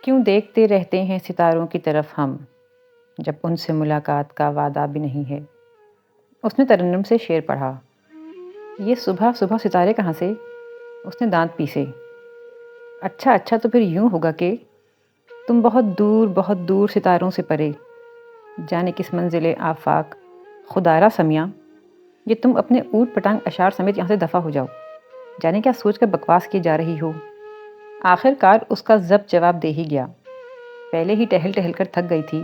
کیوں دیکھتے رہتے ہیں ستاروں کی طرف ہم، جب ان سے ملاقات کا وعدہ بھی نہیں ہے۔ اس نے ترنم سے شعر پڑھا۔ یہ صبح صبح ستارے کہاں سے؟ اس نے دانت پیسے۔ اچھا تو پھر یوں ہوگا کہ تم بہت دور ستاروں سے پرے، جانے کس منزل آفاق، خدارا سمیہ، یہ تم اپنے اوٹ پٹانگ اشعار سمیت یہاں سے دفع ہو جاؤ، جانے کیا سوچ کر بکواس کی جا رہی ہو۔ آخر کار اس کا ضبط جواب دے ہی گیا۔ پہلے ہی ٹہل ٹہل کر تھک گئی تھی،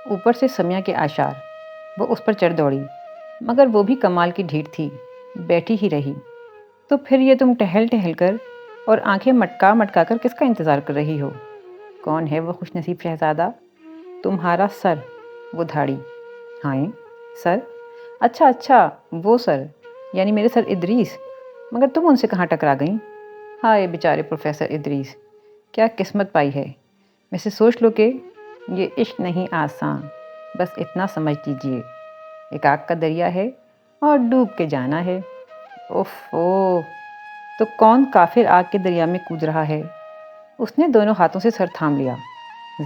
اوپر سے سمیہ کے اشعار، وہ اس پر چڑھ دوڑی، مگر وہ بھی کمال کی ڈھیٹ تھی، بیٹھی ہی رہی۔ تو پھر یہ تم ٹہل ٹہل کر اور آنکھیں مٹکا مٹکا کر کس کا انتظار کر رہی ہو؟ کون ہے وہ خوش نصیب شہزادہ؟ تمہارا سر، وہ دھاڑی۔ ہائیں، سر؟ اچھا وہ سر، یعنی میرے سر ادریس، مگر تم ان سے کہاں ٹکرا گئیں؟ ہائے بیچارے پروفیسر ادریس، کیا قسمت پائی ہے۔ ویسے سوچ لو کہ یہ عشق نہیں آسان، بس اتنا سمجھ لیجئے، ایک آگ کا دریا ہے اور ڈوب کے جانا ہے۔ اوہ، تو کون کافر آگ کے دریا میں کود رہا ہے؟ اس نے دونوں ہاتھوں سے سر تھام لیا۔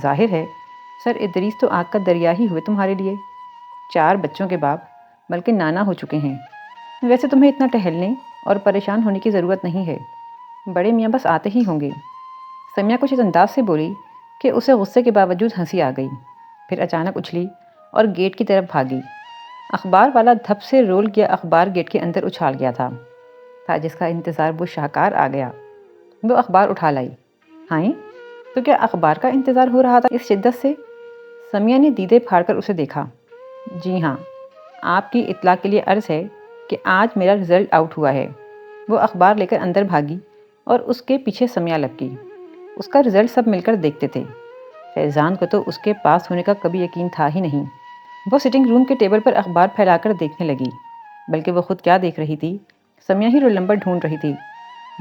ظاہر ہے سر ادریس تو آگ کا دریا ہی ہوئے تمہارے لیے، 4 بچوں کے باپ، بلکہ نانا ہو چکے ہیں۔ ویسے تمہیں اتنا ٹہلنے اور پریشان ہونے کی ضرورت نہیں ہے، بڑے میاں بس آتے ہی ہوں گے۔ سمیہ کچھ اس انداز سے بولی کہ اسے غصے کے باوجود ہنسی آ گئی، پھر اچانک اچھلی اور گیٹ کی طرف بھاگی۔ اخبار والا دھپ سے رول کیا اخبار گیٹ کے اندر اچھال گیا تھا جس کا انتظار وہ شاہکار آ گیا۔ وہ اخبار اٹھا لائی۔ ہائیں، تو کیا اخبار کا انتظار ہو رہا تھا اس شدت سے؟ سمیہ نے دیدے پھاڑ کر اسے دیکھا۔ جی ہاں، آپ کی اطلاع کے لیے عرض ہے کہ آج میرا رزلٹ آؤٹ ہوا ہے۔ وہ اخبار لے کر اندر بھاگی اور اس کے پیچھے سمیہ لگ گئی۔ اس کا رزلٹ سب مل کر دیکھتے تھے۔ فیضان کو تو اس کے پاس ہونے کا کبھی یقین تھا ہی نہیں۔ وہ سٹنگ روم کے ٹیبل پر اخبار پھیلا کر دیکھنے لگی، بلکہ وہ خود کیا دیکھ رہی تھی، سمیہ ہی رول نمبر ڈھونڈ رہی تھی۔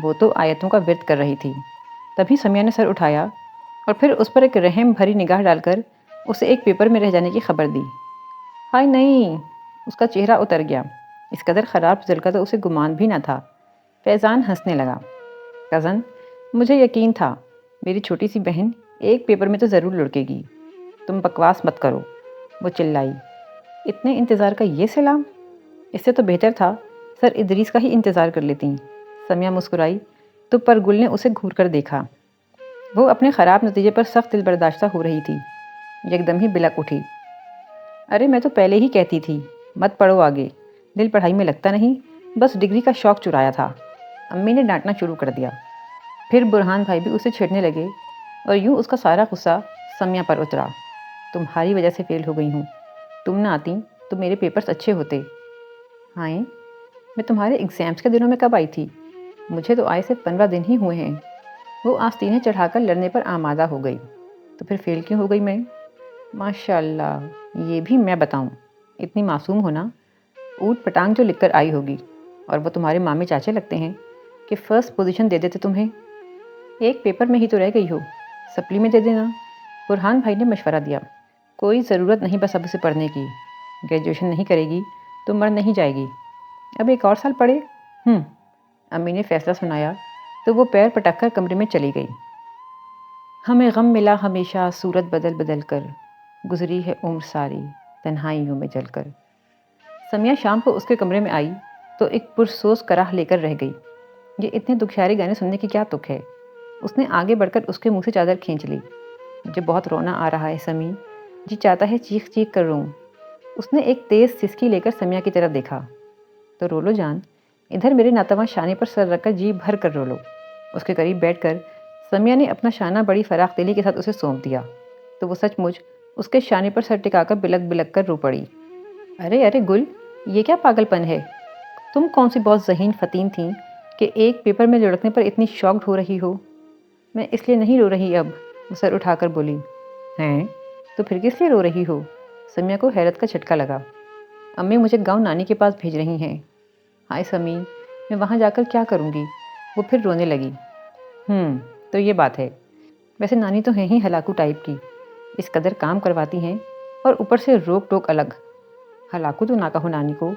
وہ تو آیتوں کا ورد کر رہی تھی۔ تبھی سمیہ نے سر اٹھایا اور پھر اس پر ایک رحم بھری نگاہ ڈال کر اسے ایک پیپر میں رہ جانے کی خبر دی۔ ہائے نہیں، اس کا چہرہ اتر گیا۔ اس قدر خراب رزلٹ کا تو اسے گمان بھی نہ تھا۔ فیضان ہنسنے لگا۔ کزن، مجھے یقین تھا میری چھوٹی سی بہن ایک پیپر میں تو ضرور لڑکے گی۔ تم بکواس مت کرو، وہ چلائی۔ اتنے انتظار کا یہ سلام؟ اس سے تو بہتر تھا سر ادریس کا ہی انتظار کر لیتی۔ سمیہ مسکرائی تو پرگل نے اسے گھور کر دیکھا۔ وہ اپنے خراب نتیجے پر سخت دل برداشتہ ہو رہی تھی۔ یکدم ہی بلک اٹھی۔ ارے میں تو پہلے ہی کہتی تھی مت پڑھو آگے، دل پڑھائی میں لگتا نہیں، بس ڈگری کا شوق چرایا تھا۔ امی نے ڈانٹنا شروع کر دیا۔ پھر برہان بھائی بھی اسے چھیڑنے لگے اور یوں اس کا سارا غصہ سمیہ پر اترا۔ تمہاری وجہ سے فیل ہو گئی ہوں، تم نہ آتی تو میرے پیپرز اچھے ہوتے۔ ہائیں، میں تمہارے ایگزامس کے دنوں میں کب آئی تھی؟ مجھے تو آئے سے 15 دن ہی ہوئے ہیں۔ وہ آستینیں چڑھا کر لڑنے پر آمادہ ہو گئی۔ تو پھر فیل کیوں ہو گئی میں؟ ماشاءاللہ، یہ بھی میں بتاؤں، اتنی معصوم ہونا، اوٹ پٹانگ جو لکھ کر آئی ہوگی، اور وہ تمہارے مامی چاچے لگتے ہیں کہ فرسٹ پوزیشن دے دیتے تمہیں۔ ایک پیپر میں ہی تو رہ گئی ہو، سپلی میں دے دینا۔ برہان بھائی نے مشورہ دیا۔ کوئی ضرورت نہیں بس اب اسے پڑھنے کی، گریجویشن نہیں کرے گی تو مر نہیں جائے گی، اب ایک اور سال پڑھے۔ امی نے فیصلہ سنایا تو وہ پیر پٹک کر کمرے میں چلی گئی۔ ہمیں غم ملا ہمیشہ صورت بدل بدل کر، گزری ہے عمر ساری تنہائیوں میں جل کر۔ سمیہ شام کو اس کے کمرے میں آئی تو ایک پرسوز کراہ لے کر رہ گئی۔ یہ اتنے دکھیارے گانے سننے کی کیا تک ہے؟ اس نے آگے بڑھ کر اس کے منہ سے چادر کھینچ لی۔ مجھے بہت رونا آ رہا ہے سمی، جی چاہتا ہے چیخ چیخ کر روں۔ اس نے ایک تیز سسکی لے کر سمیہ کی طرف دیکھا۔ تو رو لو جان، ادھر میرے ناتواں شانے پر سر رکھ کر جی بھر کر رو لو۔ اس کے قریب بیٹھ کر سمیہ نے اپنا شانہ بڑی فراخ دلی کے ساتھ اسے سونپ دیا تو وہ سچ مچ اس کے شانے پر سر ٹکا کر بلک بلک کر رو پڑی۔ ارے گل، یہ کیا پاگل پن ہے؟ تم کون سی بہت ذہین فتین تھیں کہ ایک پیپر میں لڑکنے پر اتنی شاکڈ ہو رہی ہو؟ میں اس لیے نہیں رو رہی اب، وہ سر اٹھا کر بولی۔ ہیں؟ تو پھر کس لیے رو رہی ہو؟ سمیہ کو حیرت کا جھٹکا لگا۔ امی مجھے گاؤں نانی کے پاس بھیج رہی ہیں۔ ہائے سمی، میں وہاں جا کر کیا کروں گی؟ وہ پھر رونے لگی۔ تو یہ بات ہے۔ ویسے نانی تو ہیں ہی ہلاکو ٹائپ کی، اس قدر کام کرواتی ہیں اور اوپر سے روک ٹوک الگ۔ ہلاکو تو نہ کہو نانی کو،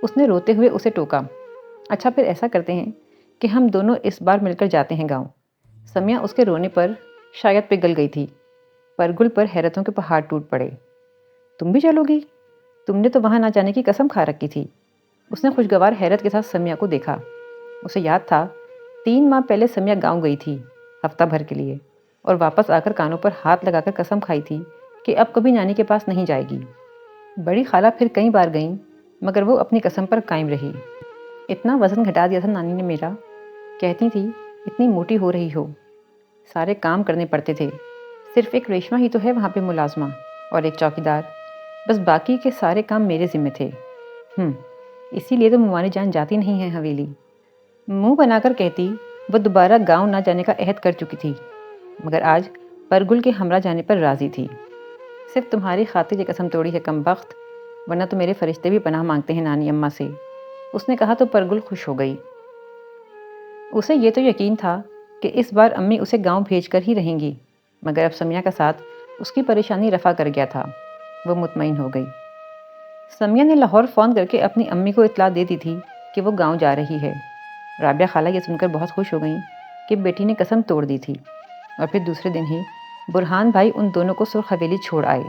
اس نے روتے ہوئے اسے ٹوکا۔ اچھا پھر ایسا کرتے ہیں کہ ہم دونوں اس بار مل کر جاتے ہیں گاؤں۔ سمیہ اس کے رونے پر شاید پگھل گئی تھی۔ پرگل پر حیرتوں کے پہاڑ ٹوٹ پڑے۔ تم بھی چلو گی؟ تم نے تو وہاں نہ جانے کی قسم کھا رکھی تھی۔ اس نے خوشگوار حیرت کے ساتھ سمیہ کو دیکھا۔ اسے یاد تھا 3 ماہ پہلے سمیہ گاؤں گئی تھی ہفتہ بھر کے لیے، اور واپس آ کر کانوں پر ہاتھ لگا کر قسم کھائی تھی کہ اب کبھی نانی کے پاس نہیں جائے گی۔ بڑی خالہ پھر کئی بار گئیں، مگر وہ اپنی قسم پر قائم رہی۔ اتنا وزن گھٹا دیا تھا نانی نے میرا، کہتی تھی اتنی موٹی ہو رہی ہو، سارے کام کرنے پڑتے تھے، صرف ایک ریشمہ ہی تو ہے وہاں پہ ملازمہ، اور ایک چوکیدار، بس باقی کے سارے کام میرے ذمے تھے۔ اسی لیے تو ممانی جان جاتی نہیں ہے حویلی۔ منہ بنا کر کہتی وہ دوبارہ گاؤں نہ جانے کا عہد کر چکی تھی، مگر آج پرگل کے ہمراہ جانے پر راضی تھی۔ صرف تمہاری خاطر یہ قسم توڑی ہے کم بخت، ورنہ تو میرے فرشتے بھی پناہ مانگتے ہیں نانی اماں سے، اس نے کہا تو پرگل خوش ہو گئی۔ اسے یہ تو یقین تھا کہ اس بار امی اسے گاؤں بھیج کر ہی رہیں گی، مگر اب سمیہ کا ساتھ اس کی پریشانی رفع کر گیا تھا۔ وہ مطمئن ہو گئی۔ سمیہ نے لاہور فون کر کے اپنی امی کو اطلاع دے دی تھی کہ وہ گاؤں جا رہی ہے۔ رابعہ خالہ یہ سن کر بہت خوش ہو گئیں کہ بیٹی نے قسم توڑ دی تھی، اور پھر دوسرے دن ہی برہان بھائی ان دونوں کو سرخ حویلی چھوڑ آئے۔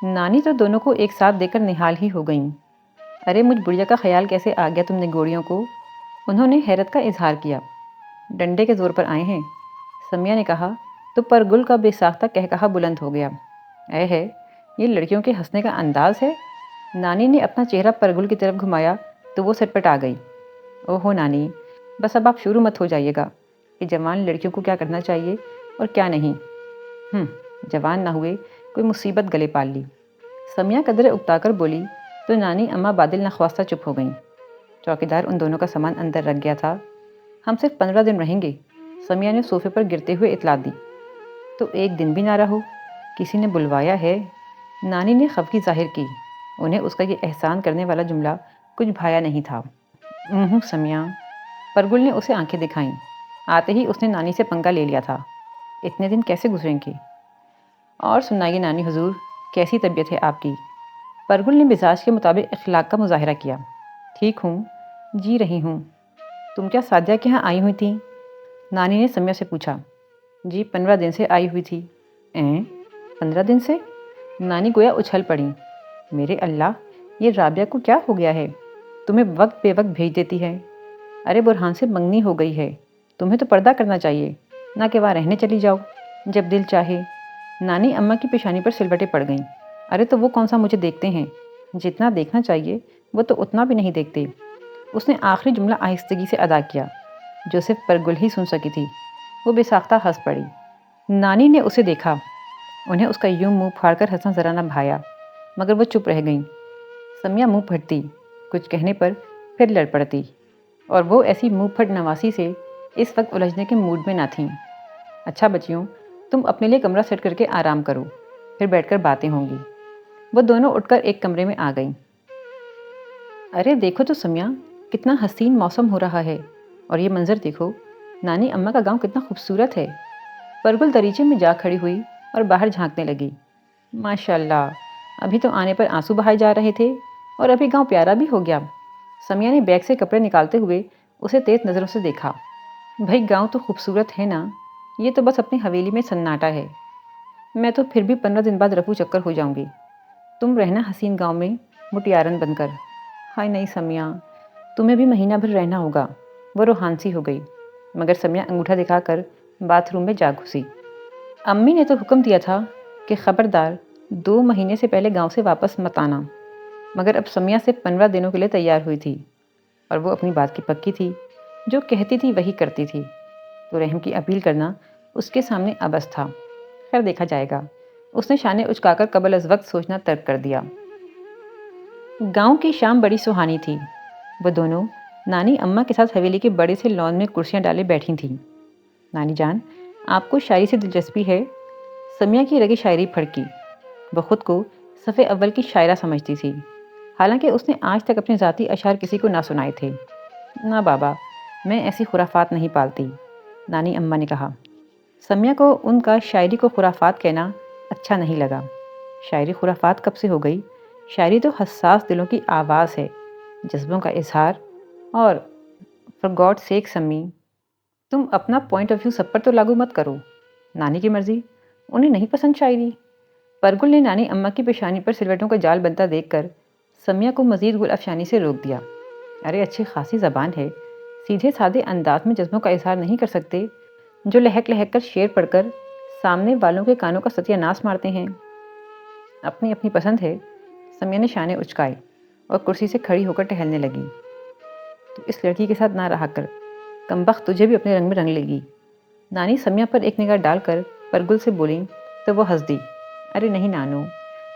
نانی تو دونوں کو ایک ساتھ دے کر نہال ہی ہو گئیں۔ ارے مجھ بڑھیا کا خیال کیسے آ گیا تم نے گوڑیوں کو؟ انہوں نے حیرت کا اظہار کیا۔ ڈنڈے کے زور پر آئے ہیں، سمیہ نے کہا تو پرگل کا بے ساختہ کہکہا بلند ہو گیا۔ اے ہے، یہ لڑکیوں کے ہنسنے کا انداز ہے۔ نانی نے اپنا چہرہ پرگل کی طرف گھمایا تو وہ سٹ پٹ آ گئی۔ اوہو نانی، بس اب آپ شروع مت ہو جائیے گا کہ جوان لڑکیوں کو کیا کرنا چاہیے اور کیا نہیں۔ جوان نہ ہوئے کوئی مصیبت گلے پال لی، سمیہ قدرے اکتا کر بولی تو نانی اماں بادل نخواستہ چپ ہو گئیں۔ چوکیدار ان دونوں کا سامان اندر رکھ گیا تھا۔ ہم صرف 15 دن رہیں گے، سمیہ نے صوفے پر گرتے ہوئے اطلاع دی۔ تو ایک دن بھی نہ رہو، کسی نے بلوایا ہے؟ نانی نے خفگی ظاہر کی، انہیں اس کا یہ احسان کرنے والا جملہ کچھ بھایا نہیں تھا۔ سمیہ، پرگل نے اسے آنکھیں دکھائیں۔ آتے ہی اس نے نانی سے پنگا لے لیا تھا، اتنے دن کیسے گزریں گے؟ اور سنائیے نانی حضور، کیسی طبیعت ہے آپ کی؟ پرگل نے مزاج کے مطابق اخلاق کا مظاہرہ کیا۔ ٹھیک ہوں، جی رہی ہوں۔ تم کیا سعدیہ کے ہاں آئی ہوئی تھیں؟ نانی نے سمیہ سے پوچھا۔ جی 15 دن سے آئی ہوئی تھی۔ 15 دن سے؟ نانی گویا اچھل پڑیں۔ میرے اللہ، یہ رابعہ کو کیا ہو گیا ہے؟ تمہیں وقت بے وقت بھیج دیتی ہے۔ ارے برہان سے منگنی ہو گئی ہے، تمہیں تو پردہ کرنا چاہیے، نہ کہ وہاں رہنے چلی جاؤ جب دل چاہے۔ نانی اماں کی پیشانی پر سلوٹیں پڑ گئیں۔ ارے تو وہ کون سا مجھے دیکھتے ہیں؟ جتنا دیکھنا چاہیے وہ تو اتنا بھی نہیں دیکھتے۔ اس نے آخری جملہ آہستگی سے ادا کیا، جو صرف پرگل ہی سن سکی تھی۔ وہ بے ساختہ ہنس پڑی۔ نانی نے اسے دیکھا، انہیں اس کا یوں منہ پھاڑ کر ہنسنا ذرا نہ بھایا، مگر وہ چپ رہ گئیں۔ سمیہ منہ پھٹتی، کچھ کہنے پر پھر لڑ پڑتی، اور وہ ایسی منہ پھٹ نواسی سے اس وقت الجھنے کے موڈ میں نہ تھیں۔ اچھا بچیوں، تم اپنے لیے کمرہ سیٹ کر کے آرام کرو، پھر بیٹھ کر باتیں ہوں گی۔ وہ دونوں اٹھ کر ایک کمرے میں آ گئیں۔ ارے دیکھو تو سمیہ، کتنا حسین موسم ہو رہا ہے، اور یہ منظر دیکھو، نانی اماں کا گاؤں کتنا خوبصورت ہے۔ پرگل دریچے میں جا کھڑی ہوئی اور باہر جھانکنے لگی۔ ماشاءاللہ، ابھی تو آنے پر آنسو بہائے جا رہے تھے اور ابھی گاؤں پیارا بھی ہو گیا۔ سمیہ نے بیگ سے کپڑے نکالتے ہوئے اسے تیز نظروں سے دیکھا۔ بھائی گاؤں تو خوبصورت ہے نا، یہ تو بس اپنی حویلی میں سناٹا ہے۔ میں تو پھر بھی 15 دن بعد رفو چکر ہو جاؤں گی، تم رہنا حسین گاؤں میں مٹیارن بن کر۔ ہائے نہیں سمیہ، تمہیں بھی مہینہ بھر رہنا ہوگا۔ وہ روحان سی ہو گئی، مگر سمیہ انگوٹھا دکھا کر باتھ روم میں جا گھسی۔ امی نے تو حکم دیا تھا کہ خبردار 2 مہینے سے پہلے گاؤں سے واپس مت آنا، مگر اب سمیہ صرف 15 دنوں کے لیے تیار ہوئی تھی، اور وہ اپنی بات کی پکی تھی، جو کہتی تھی وہی کرتی تھی، تو رحم کی اپیل کرنا اس کے سامنے عبث تھا۔ خیر دیکھا جائے گا، اس نے شانے اچکا کر قبل از وقت سوچنا ترک کر دیا۔ گاؤں کی شام بڑی سہانی تھی۔ وہ دونوں نانی اماں کے ساتھ حویلی کے بڑے سے لان میں کرسیاں ڈالے بیٹھی تھیں۔ نانی جان، آپ کو شاعری سے دلچسپی ہے؟ سمیہ کی رگیں شاعری پھڑکی۔ وہ خود کو صف اول کی شاعرہ سمجھتی تھی، حالانکہ اس نے آج تک اپنے ذاتی اشعار کسی کو نہ سنائے تھے۔ نہ بابا، میں ایسی خرافات نہیں پالتی، نانی اماں نے کہا۔ سمیہ کو ان کا شاعری کو خرافات کہنا اچھا نہیں لگا۔ شاعری خرافات کب سے ہو گئی؟ شاعری تو حساس دلوں کی آواز ہے، جذبوں کا اظہار، اور فار گاڈ سیک سمی، تم اپنا پوائنٹ آف ویو سب پر تو لاگو مت کرو۔ نانی کی مرضی؟ انہیں نہیں پسند شاعری؟ پرگل نے نانی اماں کی پیشانی پر سلوٹوں کا جال بنتا دیکھ کر سمیہ کو مزید گل افشانی سے روک دیا۔ ارے اچھی خاصی زبان ہے، سیدھے سادے انداز میں جذبوں کا اظہار نہیں کر سکتے جو لہک لہک کر شعر پڑھ کر سامنے والوں کے کانوں کا ستیہ ناش مارتے ہیں۔ اپنی اپنی پسند ہے۔ سمیہ نے شانے اچکائے اور کرسی سے کھڑی ہو کر ٹہلنے لگی۔ تو اس لڑکی کے ساتھ نہ رہا کر، کمبخت تجھے بھی اپنے رنگ میں رنگ لے گی۔ نانی سمیہ پر ایک نگاہ ڈال کر پرگل سے بولیں تو وہ ہنس دی۔ ارے نہیں نانو،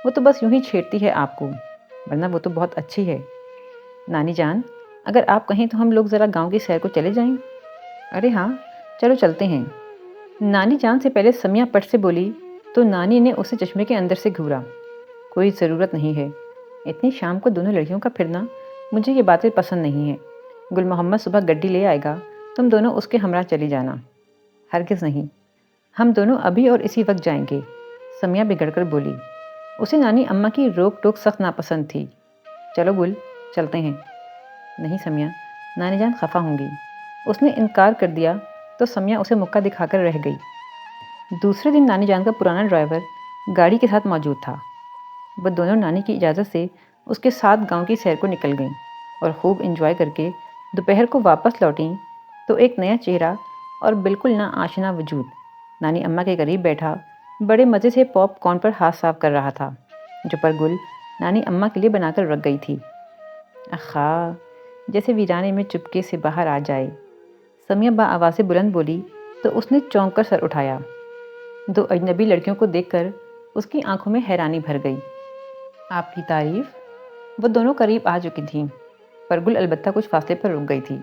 وہ تو بس یوں ہی چھیڑتی ہے آپ کو، ورنہ وہ تو بہت اچھی ہے۔ نانی جان، اگر آپ کہیں تو ہم لوگ ذرا گاؤں کی سیر کو چلے جائیں؟ ارے ہاں، چلو چلتے ہیں۔ نانی جان سے پہلے سمیہ پٹ سے بولی تو نانی نے اسے چشمے کے اندر سے گھورا۔ کوئی ضرورت نہیں ہے، اتنی شام کو دونوں لڑکیوں کا پھرنا، مجھے یہ باتیں پسند نہیں ہیں۔ گل محمد صبح گڈی لے آئے گا، تم دونوں اس کے ہمراہ چلی جانا۔ ہرگز نہیں، ہم دونوں ابھی اور اسی وقت جائیں گے، سمیہ بگڑ کر بولی۔ اسے نانی اماں کی روک ٹوک سخت ناپسند تھی۔ چلو گل، چلتے ہیں۔ نہیں سمیہ، نانی جان خفا ہوں گی۔ اس نے انکار کر دیا تو سمیہ اسے مکہ دکھا کر رہ گئی۔ دوسرے دن نانی جان کا پرانا ڈرائیور گاڑی کے ساتھ موجود تھا۔ وہ دونوں نانی کی اجازت سے اس کے ساتھ گاؤں کی سیر کو نکل گئیں اور خوب انجوائے کر کے دوپہر کو واپس لوٹیں تو ایک نیا چہرہ اور بالکل نا آشنا وجود نانی اماں کے قریب بیٹھا بڑے مزے سے پاپ کارن پر ہاتھ صاف کر رہا تھا، جو پرگل نانی اماں کے لیے بنا کر رکھ گئی تھی۔ اخا، جیسے ویرانے میں چپکے سے باہر آ جائے، سمیہ با آواز بلند بولی تو اس نے چونک کر سر اٹھایا۔ دو اجنبی لڑکیوں کو دیکھ کر اس کی آنکھوں میں حیرانی بھر گئی۔ آپ کی تعریف؟ وہ دونوں قریب آ چکی تھیں۔ پرگل البتہ کچھ فاصلے پر رک گئی تھی۔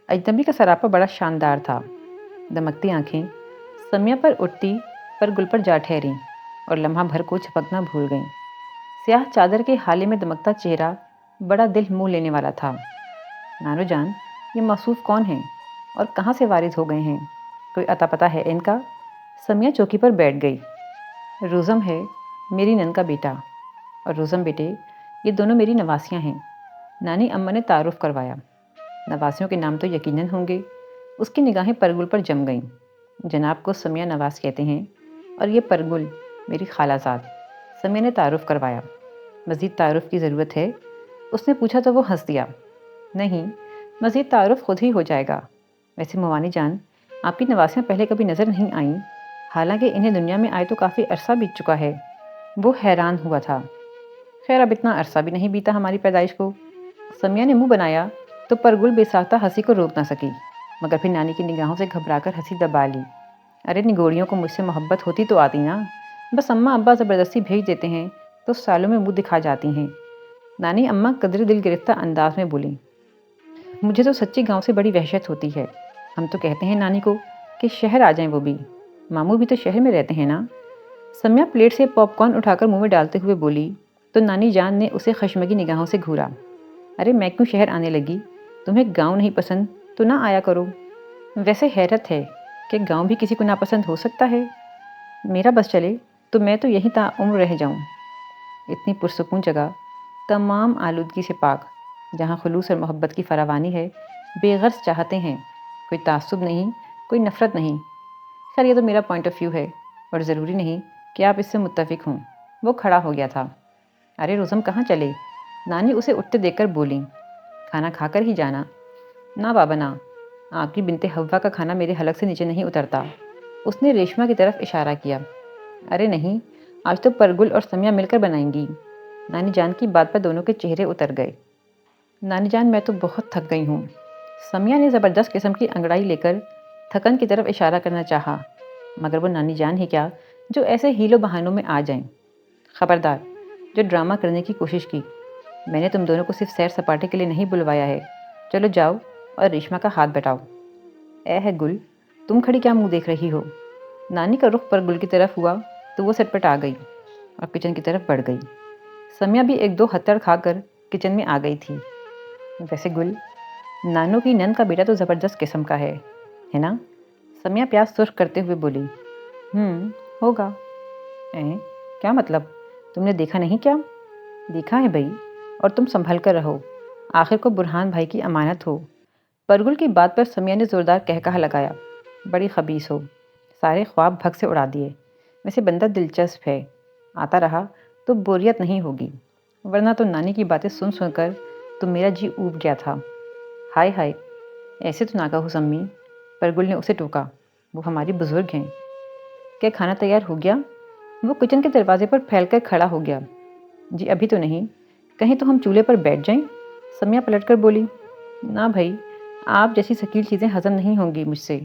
اجنبی کا سراپا بڑا شاندار تھا۔ دمکتی آنکھیں سمیہ پر اٹھتی پرگل پر جا ٹھہریں اور لمحہ بھر کو چھپکنا بھول گئیں۔ سیاہ چادر کے حالے میں دمکتا چہرہ بڑا دل موہ لینے والا تھا۔ نانو جان، یہ موصوف کون ہیں اور کہاں سے وارد ہو گئے ہیں؟ کوئی اتا پتہ ہے ان کا؟ سمیہ چوکی پر بیٹھ گئی۔ روزم ہے، میری نن کا بیٹا، اور روزم بیٹے، یہ دونوں میری نواسیاں ہیں۔ نانی اماں نے تعارف کروایا۔ نواسیوں کے نام تو یقیناً ہوں گے۔ اس کی نگاہیں پرگل پر جم گئیں۔ جناب کو سمیہ نواز کہتے ہیں اور یہ پرگل میری خالہ زاد۔ سمیہ نے تعارف کروایا۔ مزید تعارف کی ضرورت ہے؟ اس نے پوچھا تو وہ ہنس دیا۔ نہیں، مزید تعارف خود ہی ہو جائے گا۔ ویسے موانی جان، آپ کی نواسیاں پہلے کبھی نظر نہیں آئیں، حالانکہ انہیں دنیا میں آئے تو کافی عرصہ بیت چکا ہے۔ وہ حیران ہوا تھا۔ خیر اب اتنا عرصہ بھی نہیں بیتا ہماری پیدائش کو۔ سمیہ نے منہ بنایا تو پرگل بے ساختہ ہنسی کو روک نہ سکی، مگر پھر نانی کی نگاہوں سے گھبرا کر ہنسی دبا لی۔ ارے نگوڑیوں کو مجھ سے محبت ہوتی تو آتی نا، بس اماں ابا زبردستی بھیج دیتے ہیں تو سالوں میں منہ دکھا جاتی ہیں۔ نانی اماں قدرے دل گرفتہ انداز میں بولیں۔ مجھے تو سچی گاؤں سے بڑی وحشت ہوتی ہے۔ ہم تو کہتے ہیں نانی کو کہ شہر آ جائیں وہ بھی، ماموں بھی تو شہر میں رہتے ہیں نا۔ سمیہ پلیٹ سے پاپ کارن اٹھا کر منہ میں ڈالتے ہوئے بولی تو نانی جان نے اسے خشمگی نگاہوں سے گھورا۔ ارے میں کیوں شہر آنے لگی؟ تمہیں گاؤں نہیں پسند تو نہ آیا کرو۔ ویسے حیرت ہے کہ گاؤں بھی کسی کو ناپسند ہو سکتا ہے۔ میرا بس چلے تو میں تو یہیں تا عمر رہ جاؤں۔ اتنی پرسکون جگہ، تمام آلودگی سے پاک، جہاں خلوص اور محبت کی فراوانی ہے، بے غرض چاہتے ہیں، کوئی تعصب نہیں، کوئی نفرت نہیں۔ خیر یہ تو میرا پوائنٹ آف ویو ہے اور ضروری نہیں کہ آپ اس سے متفق ہوں۔ وہ کھڑا ہو گیا تھا۔ ارے روزم کہاں چلے؟ نانی اسے اٹھتے دیکھ کر بولیں۔ کھانا کھا کر ہی جانا؟ نہ بابا نہ، آپ کی بنت حوا کا کھانا میرے حلق سے نیچے نہیں اترتا۔ اس نے ریشمہ کی طرف اشارہ کیا۔ ارے نہیں، آج تو پرگل اور سمیہ مل کر بنائیں گی۔ نانی جان کی بات پر دونوں کے چہرے اتر گئے۔ نانی جان میں تو بہت تھک گئی ہوں۔ سمیہ نے زبردست قسم کی انگڑائی لے کر تھکن کی طرف اشارہ کرنا چاہا، مگر وہ نانی جان ہی کیا جو ایسے ہیلو بہانوں میں آ جائیں۔ خبردار جو ڈرامہ کرنے کی کوشش کی، میں نے تم دونوں کو صرف سیر سپاٹے کے لیے نہیں بلوایا ہے۔ چلو جاؤ اور ریشمہ کا ہاتھ بٹاؤ۔ اے ہے گل، تم کھڑی کیا منہ دیکھ رہی ہو؟ نانی کا رخ پرگل کی طرف ہوا تو وہ سٹ پٹ آ گئی اور کچن کی طرف بڑھ گئی۔ سمیہ بھی ایک دو ہتھڑ کھا کر کچن میں آ گئی تھی۔ ویسے گل، نانو کی نن کا بیٹا تو زبردست قسم کا ہے نا؟ سمیہ پیاز سرخ کرتے ہوئے بولی۔ ہوگا۔ کیا مطلب؟ تم نے دیکھا نہیں کیا؟ دیکھا ہے بھئی، اور تم سنبھل کر رہو، آخر کو برہان بھائی کی امانت ہو۔ پرگل کی بات پر سمیہ نے زوردار قہقہہ لگایا۔ بڑی خبیث ہو۔ سارے خواب بھگ سے اڑا دیے۔ ویسے بندہ دلچسپ ہے، آتا رہا تو بوریت نہیں ہوگی، ورنہ تو نانی کی باتیں سن سن کر تو میرا جی اوب گیا تھا۔ ہائے ہائے، ایسے تو نہ کہو سمی، پرگل نے اسے ٹوکا، وہ ہماری بزرگ ہیں۔ کیا کھانا تیار ہو گیا؟ وہ کچن کے دروازے پر پھیل کر کھڑا ہو گیا۔ جی ابھی تو نہیں، کہیں تو ہم چولہے پر بیٹھ جائیں؟ سمیہ پلٹ کر بولی۔ نہ بھائی، آپ جیسی ثقیل چیزیں ہضم نہیں ہوں گی مجھ سے۔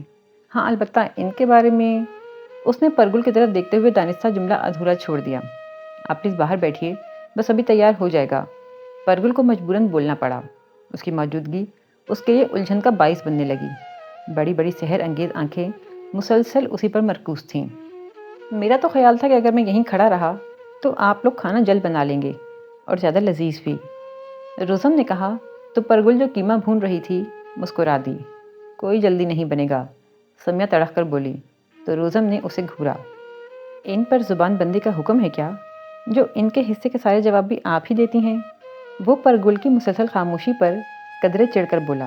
ہاں البتہ ان کے بارے میں، اس نے پرگل کی طرف دیکھتے ہوئے دانستہ جملہ ادھورا چھوڑ دیا۔ آپ پلیز باہر بیٹھیے، بس ابھی تیار ہو جائے گا۔ پرگل کو مجبوراً بولنا پڑا۔ اس کی موجودگی اس کے لیے الجھن کا باعث بننے لگی۔ بڑی بڑی سحر انگیز آنکھیں مسلسل اسی پر مرکوز تھیں۔ میرا تو خیال تھا کہ اگر میں یہیں کھڑا رہا تو آپ لوگ کھانا جلد بنا لیں گے اور زیادہ لذیذ بھی، روزم نے کہا تو پرگل جو قیمہ بھون رہی تھی مسکرا دی۔ کوئی جلدی نہیں بنے گا، سمیہ تڑک کر بولی تو روزم نے اسے گھورا۔ ان پر زبان بندی کا حکم ہے کیا، جو ان کے حصے کے سارے جواب بھی آپ ہی دیتی ہیں؟ وہ پرگل کی مسلسل خاموشی پر قدرے چڑھ کر بولا۔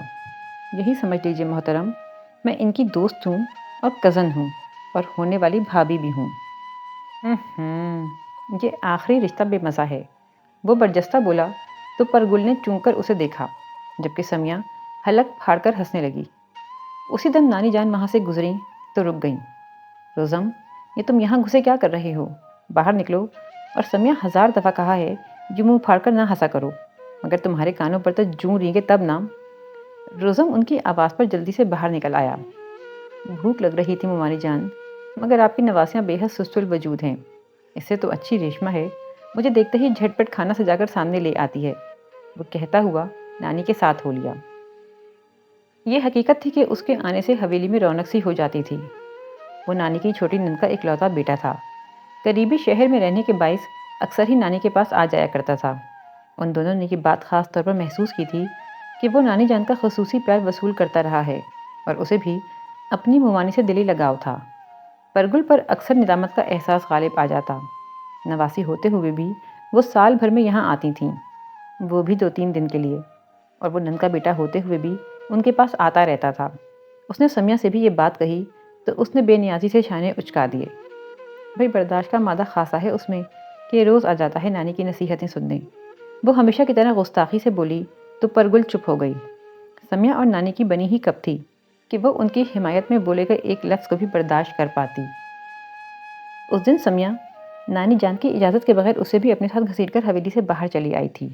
یہی سمجھ لیجیے محترم، میں ان کی دوست ہوں اور کزن ہوں اور ہونے والی بھابھی بھی ہوں۔ یہ آخری رشتہ بے مزہ ہے، وہ برجستہ بولا تو پرگل نے چونک کر اسے دیکھا، جبکہ سمیہ حلق پھاڑ کر ہنسنے لگی۔ اسی دم نانی جان وہاں سے گزریں تو رک گئیں۔ روزم، یہ تم یہاں گھسے کیا کر رہے ہو؟ باہر نکلو، اور سمیہ 1000 دفعہ کہا ہے جو منہ پھاڑ کر نہ ہنسا کرو، مگر تمہارے کانوں پر تو جوں رینگے تب نہ۔ روزم ان کی آواز پر جلدی سے باہر نکل آیا۔ بھوک لگ رہی تھی ممانی جان، مگر آپ کی نواسیاں بے حد سست الوجود ہیں۔ اس سے تو اچھی ریشمہ ہے، مجھے دیکھتے ہی جھٹ پٹ کھانا سجا کر سامنے لے آتی ہے، وہ کہتا ہوا نانی کے ساتھ ہو لیا۔ یہ حقیقت تھی کہ اس کے آنے سے حویلی میں رونق سی ہو جاتی تھی۔ وہ نانی کی چھوٹی نند کا اکلوتا بیٹا تھا، قریبی شہر میں رہنے کے باعث اکثر ہی نانی کے پاس آ جایا کرتا تھا۔ ان دونوں نے یہ بات خاص طور پر محسوس کی تھی کہ وہ نانی جان کا خصوصی پیار وصول کرتا رہا ہے، اور اسے بھی اپنی ممانی سے دلی لگاؤ تھا۔ پرگل پر اکثر ندامت کا احساس غالب آ جاتا، نواسی ہوتے ہوئے بھی وہ سال بھر میں یہاں آتی تھیں، وہ بھی 2-3 دن کے لیے، اور وہ نند کا بیٹا ہوتے ہوئے بھی ان کے پاس آتا رہتا تھا۔ اس نے سمیہ سے بھی یہ بات کہی تو اس نے بے نیازی سے شانے اچکا دیے۔ بھئی برداشت کا مادہ خاصا ہے اس میں کہ روز آ جاتا ہے نانی کی نصیحتیں سننے۔ وہ ہمیشہ کی طرح گستاخی سے بولی تو پرگل چپ ہو گئی۔ سمیہ اور نانی کی بنی ہی کب تھی کہ وہ ان کی حمایت میں بولے گئے ایک لفظ کو بھی برداشت کر پاتی۔ اس دن سمیہ نانی جان کی اجازت کے بغیر اسے بھی اپنے ساتھ گھسیٹ کر حویلی سے باہر چلی آئی تھی۔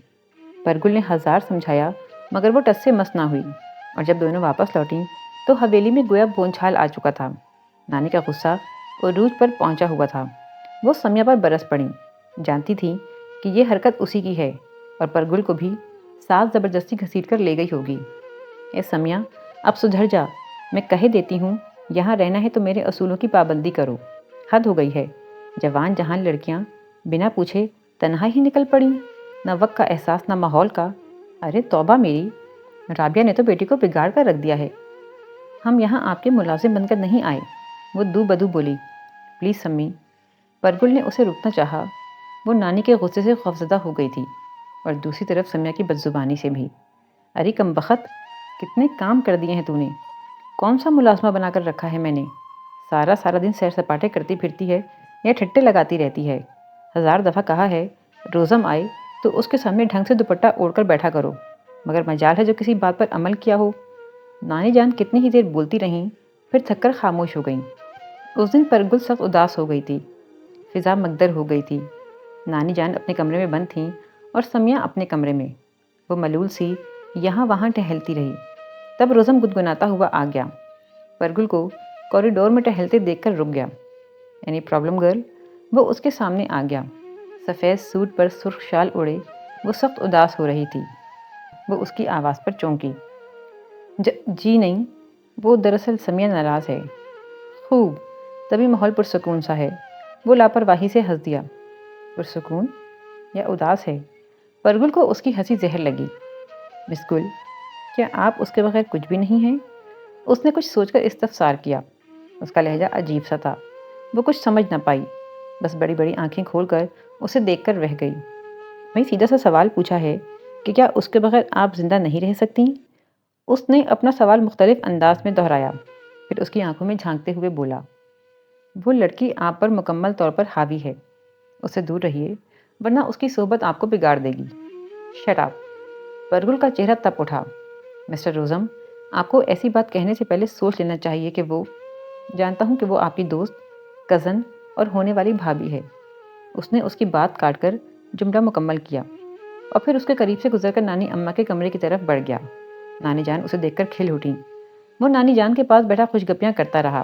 پرگل نے 1000 سمجھایا مگر وہ ٹس سے مس نہ ہوئی، اور جب دونوں واپس لوٹیں تو حویلی میں گویا بونچھال آ چکا تھا۔ نانی کا غصہ عروج پر پہنچا ہوا تھا۔ وہ سمیہ پر برس پڑیں، جانتی تھی کہ یہ حرکت اسی کی ہے اور پرگل کو بھی ساتھ زبردستی گھسیٹ کر لے گئی ہوگی۔ اے سمیہ، اب سدھر جا، میں کہہ دیتی ہوں، یہاں رہنا ہے تو میرے اصولوں کی پابندی کرو۔ حد ہو گئی ہے، جوان جہان لڑکیاں بنا پوچھے تنہا ہی نکل پڑیں، نہ وقت کا احساس نہ ماحول کا۔ ارے توبہ میری، رابعہ نے تو بیٹی کو بگاڑ کر رکھ دیا ہے۔ ہم یہاں آپ کے ملازم بن کر نہیں آئے، وہ دو بدو بولی۔ پلیز سمی، پرگل نے اسے روکنا چاہا، وہ نانی کے غصے سے خوفزدہ ہو گئی تھی، اور دوسری طرف سمیہ کی بدزبانی سے بھی۔ ارے کم بخت، کتنے کام کر دیے ہیں تو نے، کون سا ملازمہ بنا کر رکھا ہے میں نے؟ سارا دن سیر سپاٹے کرتی پھرتی ہے یا ٹھٹے لگاتی رہتی ہے؟ 1000 دفعہ کہا ہے روزم آئے تو اس کے سامنے ڈھنگ سے دوپٹہ اوڑھ کر بیٹھا کرو، مگر مجال ہے جو کسی بات پر عمل کیا ہو۔ نانی جان کتنی ہی دیر بولتی رہیں، پھر تھک کر خاموش ہو گئیں۔ اس دن پرگل سخت اداس ہو گئی تھی، فضا مگدر ہو گئی تھی۔ نانی جان اپنے کمرے میں بند تھیں اور سمیہ اپنے کمرے میں۔ وہ ملول سی یہاں وہاں ٹہلتی رہی۔ تب روزم گدگناتا ہوا آ گیا، پرگل کو کوریڈور میں ٹہلتے دیکھ کر رک گیا۔ Any problem girl? وہ اس کے سامنے آ گیا، سفید سوٹ پر سرخ شال اوڑھے وہ سخت اداس ہو رہی تھی۔ وہ اس کی آواز پر چونکی۔ جی نہیں، وہ دراصل سمیہ ناراض ہے۔ خوب، تبھی ماحول پرسکون سا ہے۔ وہ لاپرواہی سے ہنس دیا۔ پرسکون یا اداس ہے؟ پرگل کو اس کی ہنسی زہر لگی۔ مس گل، کیا آپ اس کے بغیر کچھ بھی نہیں ہیں؟ اس نے کچھ سوچ کر استفسار کیا۔ اس کا لہجہ عجیب سا تھا، وہ کچھ سمجھ نہ پائی، بس بڑی بڑی آنکھیں کھول کر اسے دیکھ کر رہ گئی۔ میں سیدھا سا سوال پوچھا ہے کہ کیا اس کے بغیر آپ زندہ نہیں رہ سکتی؟ اس نے اپنا سوال مختلف انداز میں دہرایا، پھر اس کی آنکھوں میں جھانکتے ہوئے بولا۔ وہ لڑکی آپ پر مکمل طور پر حاوی ہے، اس سے دور رہیے ورنہ اس کی صحبت آپ کو بگاڑ دے گی۔ Shut up. پرگل کا چہرہ تپ اٹھا۔ مسٹر روزم، آپ کو ایسی بات کہنے سے پہلے سوچ لینا چاہیے کہ وہ جانتا ہوں کہ وہ آپ کی دوست، کزن اور ہونے والی بھابھی ہے۔ اس نے اس کی بات کاٹ کر جملہ مکمل کیا اور پھر اس کے قریب سے گزر کر نانی اماں کے کمرے کی طرف بڑھ گیا۔ نانی جان اسے دیکھ کر کھل اٹھیں۔ وہ نانی جان کے پاس بیٹھا خوش گپیاں کرتا رہا۔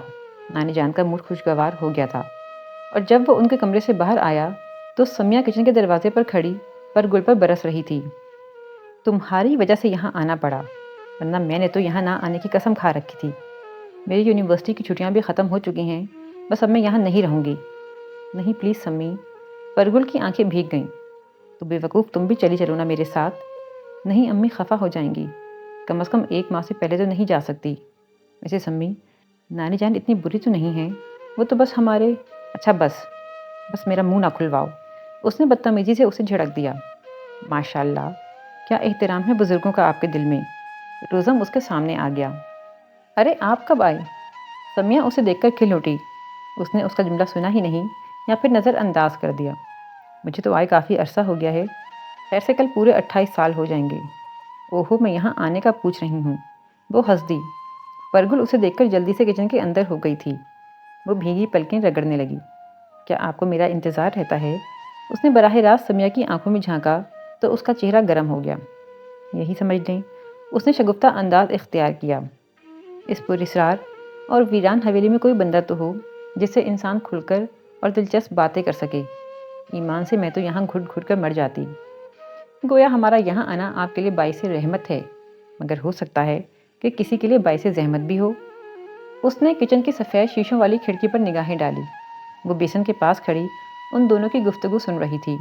نانی جان کا موڈ خوشگوار ہو گیا تھا اور جب وہ ان کے کمرے سے باہر آیا تو سمیہ کچن کے دروازے پر کھڑی پرگل پر برس رہی تھی۔ تمہاری وجہ سے یہاں آنا پڑا، ورنہ میں نے تو یہاں نہ آنے کی قسم کھا رکھی تھی۔ میری یونیورسٹی کی چھٹیاں بھی ختم ہو چکی ہیں، بس اب میں یہاں نہیں رہوں گی۔ نہیں پلیز سمی۔ پرگل کی آنکھیں بھیگ گئیں۔ تو بے وقوف تم بھی چلی چلو نا میرے ساتھ۔ نہیں امی خفا ہو جائیں گی، کم از کم 1 ماہ سے پہلے تو نہیں جا سکتی۔ ویسے سمی، نانی جان اتنی بری تو نہیں ہیں، وہ تو بس ہمارے… اچھا بس میرا منہ نہ کھلواؤ، اس نے بدتمیزی سے اسے جھڑک دیا۔ ماشاء اللہ، کیا احترام ہے بزرگوں کا آپ کے دل میں۔ روزم اس کے سامنے آ گیا۔ ارے آپ کب آئے؟ سمیہ اسے دیکھ کر کھل اٹھی۔ اس نے اس کا جملہ سنا ہی نہیں یا پھر نظر انداز کر دیا۔ مجھے تو آئے کافی عرصہ ہو گیا ہے، خیر سے کل پورے 28 سال ہو جائیں گے۔ اوہو، میں یہاں آنے کا پوچھ رہی ہوں۔ وہ ہنس دی۔ پرگل اسے دیکھ کر جلدی سے کچن کے اندر ہو گئی تھی۔ وہ بھیگی پلکیں رگڑنے لگی۔ کیا آپ کو میرا انتظار رہتا ہے؟ اس نے براہ راست سمیہ کی آنکھوں میں جھانکا تو اس کا چہرہ گرم ہو گیا۔ یہی سمجھ لیں، اس نے شگفتہ انداز اختیار کیا۔ اس پراسرار اور ویران حویلی میں کوئی بندہ تو ہو جس سے انسان کھل کر اور دلچسپ باتیں کر سکے۔ ایمان سے میں تو یہاں گھٹ گھٹ کر مر جاتی۔ گویا ہمارا یہاں آنا آپ کے لیے باعث رحمت ہے، مگر ہو سکتا ہے کہ کسی کے لیے باعث زحمت بھی ہو۔ اس نے کچن کی سفید شیشوں والی کھڑکی پر نگاہیں ڈالی۔ وہ بیسن کے پاس کھڑی ان دونوں کی گفتگو سن رہی تھی۔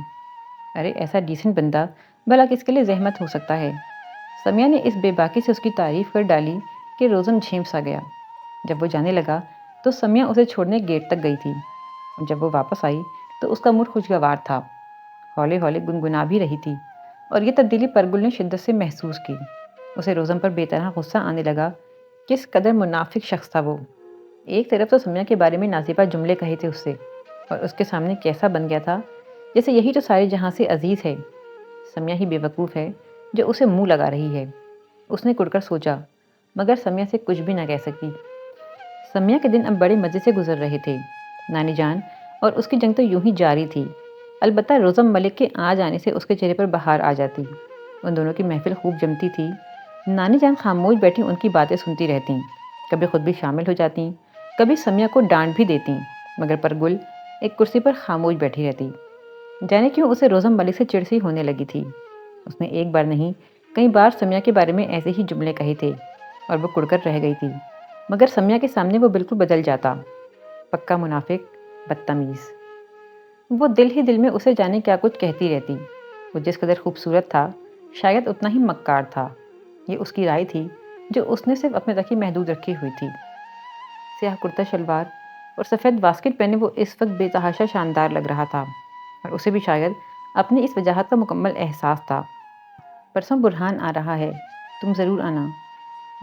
ارے ایسا ڈیسنٹ بندہ بھلا کس کے لیے زحمت ہو سکتا ہے؟ سمیہ نے اس بے باکی سے اس کی تعریف کر ڈالی کہ روزم جھیم سا گیا۔ جب وہ جانے لگا تو سمیہ اسے چھوڑنے گیٹ تک گئی تھی۔ جب وہ واپس آئی تو اس کا موڈ خوشگوار تھا، ہولے ہولے گنگنا بھی رہی تھی، اور یہ تبدیلی پرگل نے شدت سے محسوس کی۔ اسے روزم پر بے طرح غصہ آنے لگا۔ کس قدر منافق شخص تھا وہ۔ ایک طرف تو سمیہ کے بارے میں نازیبہ جملے کہے تھے اس سے، اور اس کے سامنے کیسا بن گیا تھا جیسے یہی تو سارے جہاں سے عزیز ہے۔ سمیہ ہی بے وقوف ہے جو اسے منہ لگا رہی ہے۔ اس نے کڑ کر سوچا، مگر سمیہ سے کچھ بھی نہ کہہ سکی۔ سمیہ کے دن اب بڑے مزے سے گزر رہے تھے۔ نانی جان اور اس کی جنگ تو یوں ہی جاری تھی، البتہ روزم ملک کے آ جانے سے اس کے چہرے پر بہار آ جاتی۔ ان دونوں کی محفل خوب جمتی تھی۔ نانی جان خاموش بیٹھی ان کی باتیں سنتی رہتیں، کبھی خود بھی شامل ہو جاتیں، کبھی سمیہ کو ڈانٹ بھی دیتیں، مگر پرگل ایک کرسی پر خاموش بیٹھی رہتی۔ جانے کیوں اسے روزم ملک سے چڑ سی ہونے لگی تھی۔ اس نے ایک بار نہیں کئی بار سمیہ کے بارے میں ایسے ہی جملے کہے تھے اور وہ کڑ کر رہ گئی تھی، مگر سمیہ کے سامنے وہ بالکل بدل جاتا۔ پکا منافق، بدتمیز۔ وہ دل ہی دل میں اسے جانے کیا کچھ کہتی رہتی۔ وہ جس قدر خوبصورت تھا شاید اتنا ہی مکار تھا۔ یہ اس کی رائے تھی جو اس نے صرف اپنے تک ہی محدود رکھی ہوئی تھی۔ سیاہ کرتا شلوار اور سفید واسکٹ پہنے وہ اس وقت بے تحاشا شاندار لگ رہا تھا، اور اسے بھی شاید اپنی اس وجاہت کا مکمل احساس تھا۔ پرسوں برہان آ رہا ہے، تم ضرور آنا،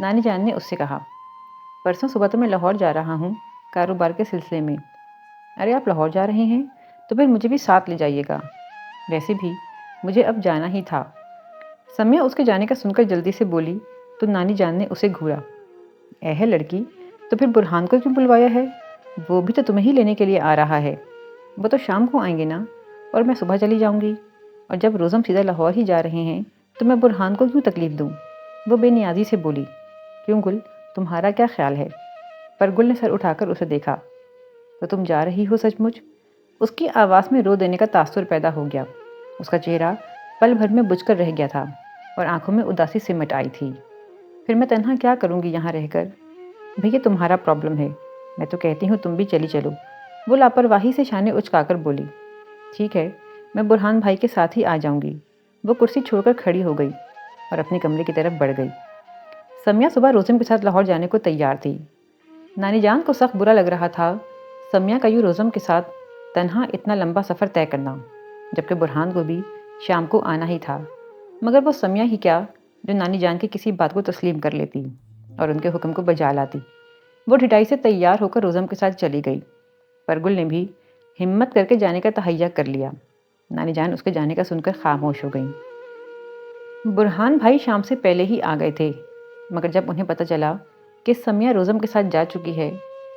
نانی جان نے اس سے کہا۔ پرسوں صبح تو میں لاہور جا رہا ہوں، کاروبار کے سلسلے میں۔ ارے آپ لاہور جا رہے ہیں تو پھر مجھے بھی ساتھ لے جائیے گا، ویسے بھی مجھے اب جانا ہی تھا۔ سمیہ اس کے جانے کا سن کر جلدی سے بولی تو نانی جان نے اسے گھورا۔ اے ہے لڑکی، تو پھر برہان کو کیوں بلوایا ہے؟ وہ بھی تو تمہیں ہی لینے کے لیے آ رہا ہے۔ وہ تو شام کو آئیں گے نا، اور میں صبح چلی جاؤں گی، اور جب روزم سیدھا لاہور ہی جا رہے ہیں تو میں برہان کو کیوں تکلیف دوں؟ وہ بے نیازی سے بولی۔ کیوں گل، تمہارا کیا خیال ہے؟ پر گل نے سر اٹھا کر اسے دیکھا۔ تو تم جا رہی ہو سچ مچ؟ اس کی آواز میں رو دینے کا تاثر پیدا ہو گیا۔ اس کا چہرہ پل بھر میں بجھ کر رہ گیا تھا اور آنکھوں میں اداسی سمٹ آئی تھی۔ پھر میں تنہا کیا کروں گی یہاں رہ کر؟ بھئی یہ تمہارا پرابلم ہے، میں تو کہتی ہوں تم بھی چلی چلو۔ وہ لاپرواہی سے شانے اچکا کر بولی۔ ٹھیک ہے، میں برہان بھائی کے ساتھ ہی آ جاؤں گی۔ وہ کرسی چھوڑ کر کھڑی ہو گئی اور اپنے کمرے کی طرف بڑھ گئی۔ سمیہ صبح روزم کے ساتھ لاہور جانے کو تیار تھی۔ نانی جان کو سخت برا لگ رہا تھا سمیہ کا یوں روزم کے ساتھ تنہا اتنا لمبا سفر طے کرنا، جبکہ برہان کو بھی شام کو آنا ہی تھا، مگر وہ سمیہ ہی کیا جو نانی جان کی کسی بات کو تسلیم کر لیتی اور ان کے حکم کو بجا لاتی۔ وہ ڈھٹائی سے تیار ہو کر روزم کے ساتھ چلی گئی۔ پر گل نے بھی ہمت کر کے جانے کا تہیہ کر لیا۔ نانی جان اس کے جانے کا سن کر خاموش ہو گئیں۔ برہان بھائی شام سے پہلے ہی آ گئے تھے، مگر جب انہیں پتہ چلا کہ سمیہ روزم کے ساتھ جا چکی ہے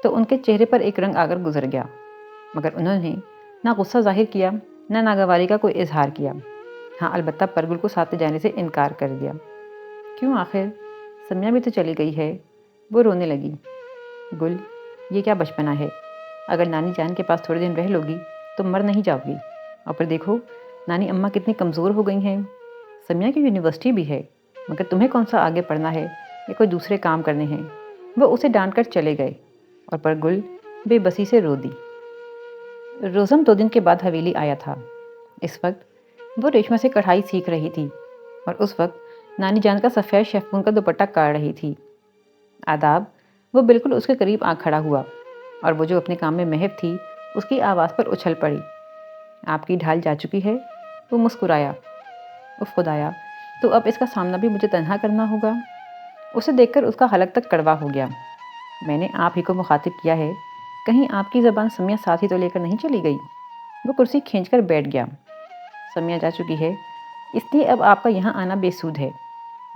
تو ان کے چہرے پر ایک رنگ آ کر گزر گیا، مگر انہوں نے نہ غصہ ظاہر کیا نہ ناگواری کا کوئی اظہار کیا۔ ہاں، البتہ پرگل کو ساتھ جانے سے انکار کر دیا۔ کیوں آخر؟ سمیہ بھی تو چلی گئی ہے۔ وہ رونے لگی۔ گل، یہ کیا بچپنا ہے؟ اگر نانی جان کے پاس تھوڑے دن رہ لوگی تو مر نہیں جاؤ گی، اور پھر دیکھو نانی اماں کتنی کمزور ہو گئی ہیں۔ سمیہ کی یونیورسٹی بھی ہے، مگر تمہیں کون سا آگے پڑھنا ہے یا کوئی دوسرے کام کرنے ہیں؟ وہ اسے ڈانٹ کر چلے گئے، اور پرگل بے بسی سے رو دی۔ روزم 2 دن کے بعد حویلی آیا تھا۔ اس وقت وہ ریشمہ سے کڑھائی سیکھ رہی تھی، اور اس وقت نانی جان کا سفید شیفون کا دوپٹہ کاٹ رہی تھی۔ آداب، وہ بالکل اس کے قریب آ کھڑا ہوا، اور وہ جو اپنے کام میں محو تھی اس کی آواز پر اچھل پڑی۔ آپ کی ڈھال جا چکی ہے؟ وہ مسکرایا۔ اف خدایا، تو اب اس کا سامنا بھی مجھے تنہا کرنا ہوگا۔ اسے دیکھ کر اس کا حلق تک کڑوا ہو گیا۔ میں نے آپ ہی کو مخاطب کیا ہے، کہیں آپ کی زبان سمیہ ساتھ ہی تو لے کر نہیں چلی گئی؟ وہ کرسی کھینچ کر بیٹھ گیا۔ سمیہ جا چکی ہے، اس لیے اب آپ کا یہاں آنا بے سود ہے۔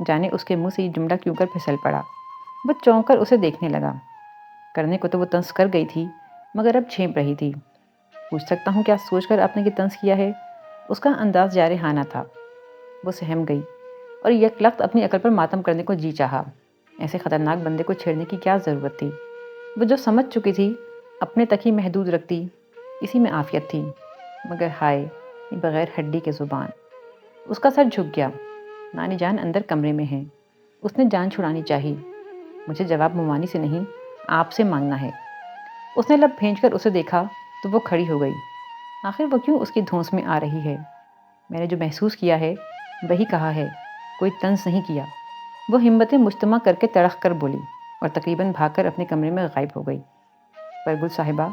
جانے اس کے منہ سے یہ جملہ کیوں کر پھسل پڑا۔ وہ چونک کر اسے دیکھنے لگا۔ کرنے کو تو وہ طنز کر گئی تھی، مگر اب چھینپ رہی تھی۔ پوچھ سکتا ہوں کیا سوچ کر آپ نے یہ طنز کیا ہے؟ اس کا انداز جارحانہ تھا۔ وہ سہم گئی اور یک لخت اپنی عقل پر ماتم کرنے کو جی چاہا۔ ایسے خطرناک بندے کو چھیڑنے کی کیا ضرورت تھی؟ وہ جو سمجھ چکی تھی اپنے تک ہی محدود رکھتی، اسی میں عافیت تھی، مگر ہائے، یہ بغیر ہڈی کے زبان۔ اس کا سر جھک گیا۔ نانی جان اندر کمرے میں ہیں، اس نے جان چھڑانی چاہی۔ مجھے جواب ممانی سے نہیں، آپ سے مانگنا ہے۔ اس نے لب بھینچ کر اسے دیکھا تو وہ کھڑی ہو گئی۔ آخر وہ کیوں اس کی دھونس میں آ رہی ہے؟ میں نے جو محسوس کیا ہے وہی کہا ہے، کوئی طنز نہیں کیا۔ وہ ہمتیں مجتمع کر کے تڑخ کر بولی، اور تقریباً بھاگ کر اپنے کمرے میں غائب ہو گئی۔ پرگل صاحبہ،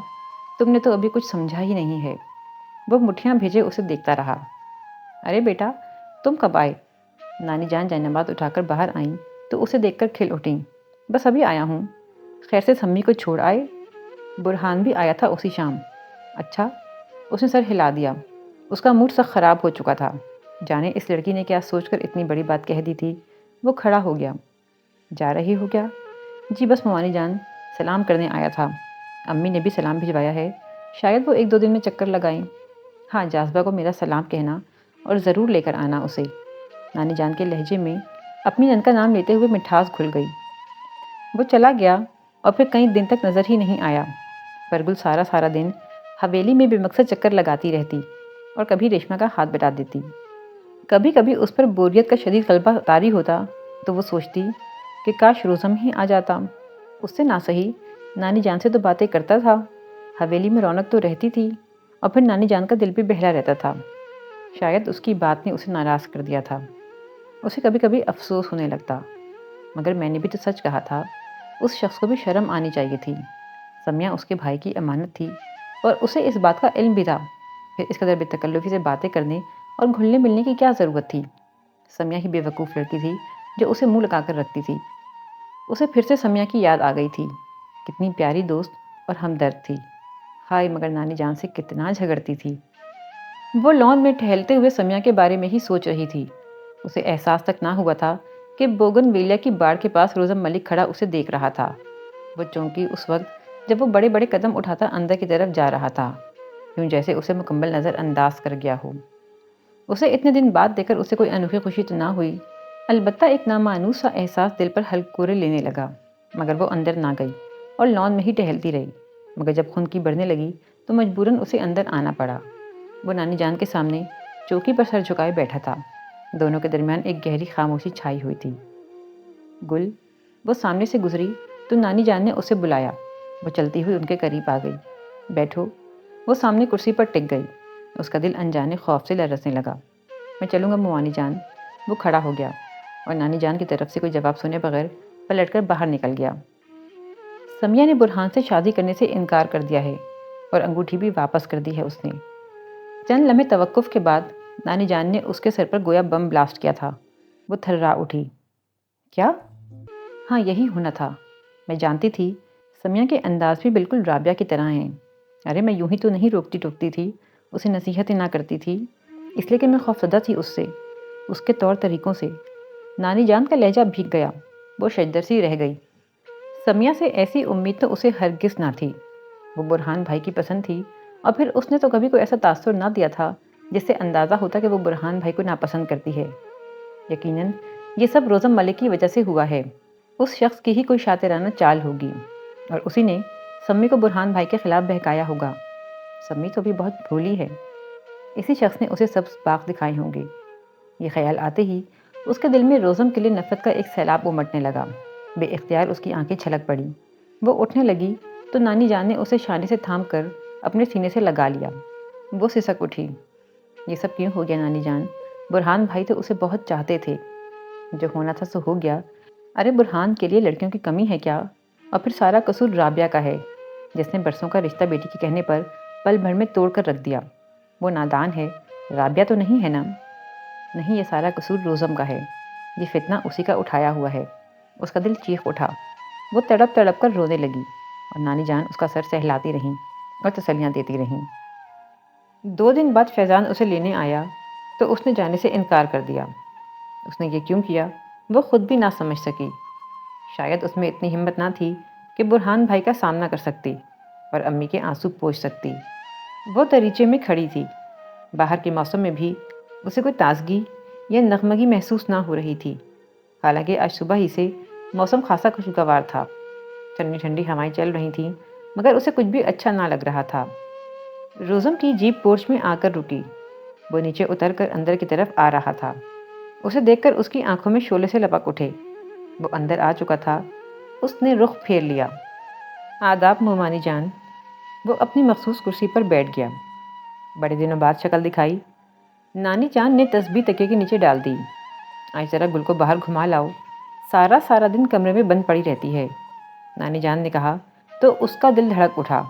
تم نے تو ابھی کچھ سمجھا ہی نہیں ہے۔ وہ مٹھیاں بھیجے اسے دیکھتا رہا۔ ارے بیٹا، تم کب آئے؟ نانی جان جائنماز اٹھا کر باہر آئیں تو اسے دیکھ کر کھل اٹھیں۔ بس ابھی آیا ہوں۔ خیر سے سمی کو چھوڑ آئے؟ برہان بھی آیا تھا اسی شام۔ اچھا، اس نے سر ہلا دیا۔ اس کا موڈ سخت خراب ہو چکا تھا۔ جانے اس لڑکی نے کیا سوچ کر اتنی بڑی بات کہہ دی تھی۔ وہ کھڑا ہو گیا۔ جا رہی ہو کیا؟ جی بس ممانی جان، سلام کرنے آیا تھا۔ امی نے بھی سلام بھجوایا ہے، شاید وہ 1-2 دن میں چکر لگائیں۔ ہاں، جاذبہ کو میرا سلام کہنا اور ضرور لے کر آنا اسے۔ نانی جان کے لہجے میں اپنی نن کا نام لیتے ہوئے مٹھاس گھل گئی۔ وہ چلا گیا اور پھر کئی دن تک نظر ہی نہیں آیا۔ پرگل سارا دن حویلی میں بے مقصد چکر لگاتی رہتی اور کبھی ریشمہ کا ہاتھ بٹا دیتی۔ کبھی کبھی اس پر بوریت کا شدید غلبہ طاری ہوتا تو وہ سوچتی کہ کاش روزم ہی آ جاتا۔ اس سے نہ سہی نانی جان سے تو باتیں کرتا تھا، حویلی میں رونق تو رہتی تھی، اور پھر نانی جان کا دل بھی بہلا رہتا تھا۔ شاید اس کی بات نے اسے ناراض کر دیا تھا۔ اسے کبھی کبھی افسوس ہونے لگتا، مگر میں نے بھی تو سچ کہا تھا۔ اس شخص کو بھی شرم آنی چاہیے تھی۔ سمیہ اس کے بھائی کی امانت تھی اور اسے اس بات کا علم بھی تھا، پھر اس قدر بے تکلفی سے باتیں کرنے اور گھلنے ملنے کی کیا ضرورت تھی؟ سمیہ ہی بے وقوف لڑکی تھی جو اسے منہ لگا کر رکھتی تھی۔ اسے پھر سے سمیہ کی یاد آ گئی تھی۔ کتنی پیاری دوست اور ہمدرد تھی۔ ہائے، مگر نانی جان سے کتنا جھگڑتی تھی۔ وہ لان میں ٹہلتے ہوئے سمیہ کے بارے میں ہی سوچ رہی تھی۔ اسے احساس تک نہ ہوا تھا کہ بوگن ویلیا کی باڑ کے پاس روزم ملک کھڑا اسے دیکھ رہا تھا۔ وہ چونکی اس وقت جب وہ بڑے بڑے قدم اٹھاتا اندر کی طرف جا رہا تھا، یوں جیسے اسے مکمل نظر انداز کر گیا ہو۔ اسے اتنے دن بعد دیکھ کر اسے کوئی انوکھی خوشی تو نہ ہوئی، البتہ ایک نامانوس سا احساس دل پر ہلکورے لینے لگا۔ مگر وہ اندر نہ گئی اور لان میں ہی ٹہلتی رہی، مگر جب خنکی بڑھنے لگی تو مجبوراً اسے اندر آنا پڑا۔ وہ نانی جان کے سامنے چوکی پر سر جھکائے بیٹھا تھا۔ دونوں کے درمیان ایک گہری خاموشی چھائی ہوئی تھی۔ گل، وہ سامنے سے گزری تو نانی جان نے اسے بلایا۔ وہ چلتی ہوئی ان کے قریب آ گئی۔ بیٹھو۔ وہ سامنے کرسی پر ٹک گئی۔ اس کا دل انجانے خوف سے لرزنے لگا۔ میں چلوں گا ممانی جان۔ وہ کھڑا ہو گیا اور نانی جان کی طرف سے کوئی جواب سنے بغیر پلٹ کر باہر نکل گیا۔ سمیہ نے برہان سے شادی کرنے سے انکار کر دیا ہے اور انگوٹھی بھی واپس کر دی ہے اس نے۔ چند لمحے توقف کے بعد نانی جان نے اس کے سر پر گویا بم بلاسٹ کیا تھا۔ وہ تھرا اٹھی۔ کیا؟ ہاں، یہی ہونا تھا۔ میں جانتی تھی۔ سمیہ کے انداز بھی بالکل رابعہ کی طرح ہیں۔ ارے میں یوں ہی تو نہیں روکتی ٹوکتی تھی، اسے نصیحتیں نہ کرتی تھی، اس لیے کہ میں خوفزدہ تھی اس سے، اس کے طور طریقوں سے۔ نانی جان کا لہجہ بھیگ گیا، وہ شجدر سی رہ گئی۔ سمیہ سے ایسی امید تو اسے ہرگز نہ تھی۔ وہ برہان بھائی کی پسند تھی، اور پھر اس نے تو کبھی کوئی ایسا تاثر نہ دیا تھا جس سے اندازہ ہوتا کہ وہ برہان بھائی کو ناپسند کرتی ہے۔ یقیناً یہ سب روزم ملک کی وجہ سے ہوا ہے۔ اس شخص کی ہی کوئی شاطرانہ چال ہوگی، اور اسی نے سمی کو برہان بھائی کے خلاف بہکایا ہوگا۔ سمی تو بھی بہت بھولی ہے، اسی شخص نے اسے سبز باغ دکھائے ہوں گے۔ یہ خیال آتے ہی اس کے دل میں روزم کے لیے نفرت کا ایک سیلاب امٹنے لگا۔ بے اختیار اس کی آنکھیں چھلک پڑی۔ وہ اٹھنے لگی تو نانی جان نے اسے شانے سے تھام کر اپنے سینے سے لگا لیا۔ وہ سسک اٹھی۔ یہ سب کیوں ہو گیا نانی جان؟ برہان بھائی تو اسے بہت چاہتے تھے۔ جو ہونا تھا سو ہو گیا۔ ارے برہان کے لیے لڑکیوں کی کمی ہے کیا؟ اور پھر سارا قصور رابعہ کا ہے، جس نے برسوں کا رشتہ بیٹی کے کہنے پر پل بھر میں توڑ کر رکھ دیا۔ وہ نادان ہے، رابعہ تو نہیں ہے نا؟ نہیں، یہ سارا قصور روزم کا ہے۔ یہ فتنہ اسی کا اٹھایا ہوا ہے۔ اس کا دل چیخ اٹھا۔ وہ تڑپ تڑپ کر رونے لگی، اور نانی جان اس کا سر سہلاتی رہیں اور تسلیاں دیتی رہیں۔ 2 دن بعد فیضان اسے لینے آیا تو اس نے جانے سے انکار کر دیا۔ اس نے یہ کیوں کیا وہ خود بھی نہ سمجھ سکی۔ شاید اس میں اتنی ہمت نہ تھی کہ برہان بھائی کا سامنا کر سکتی اور امی کے آنسو پوچھ سکتی۔ وہ دریچے میں کھڑی تھی۔ باہر کے موسم میں بھی اسے کوئی تازگی یا نغمگی محسوس نہ ہو رہی تھی، حالانکہ آج صبح ہی سے موسم خاصا خوشگوار تھا۔ ٹھنڈی ٹھنڈی ہوائیں چل رہی تھیں، مگر اسے کچھ بھی اچھا نہ لگ رہا تھا۔ روزم کی جیپ پورچ میں آ کر رکی۔ وہ نیچے اتر کر اندر کی طرف آ رہا تھا۔ اسے دیکھ کر اس کی آنکھوں میں شعلے سے لپک اٹھے۔ وہ اندر آ چکا تھا۔ اس نے رخ پھیر لیا۔ آداب مومانی جان۔ وہ اپنی مخصوص کرسی پر بیٹھ گیا۔ بڑے دنوں بعد شکل دکھائی۔ نانی جان نے تسبیح تکیے کے نیچے ڈال دی۔ آج ذرا گل کو باہر گھما لاؤ، سارا دن کمرے میں بند پڑی رہتی ہے، نانی جان نے کہا تو اس کا دل دھڑک اٹھا۔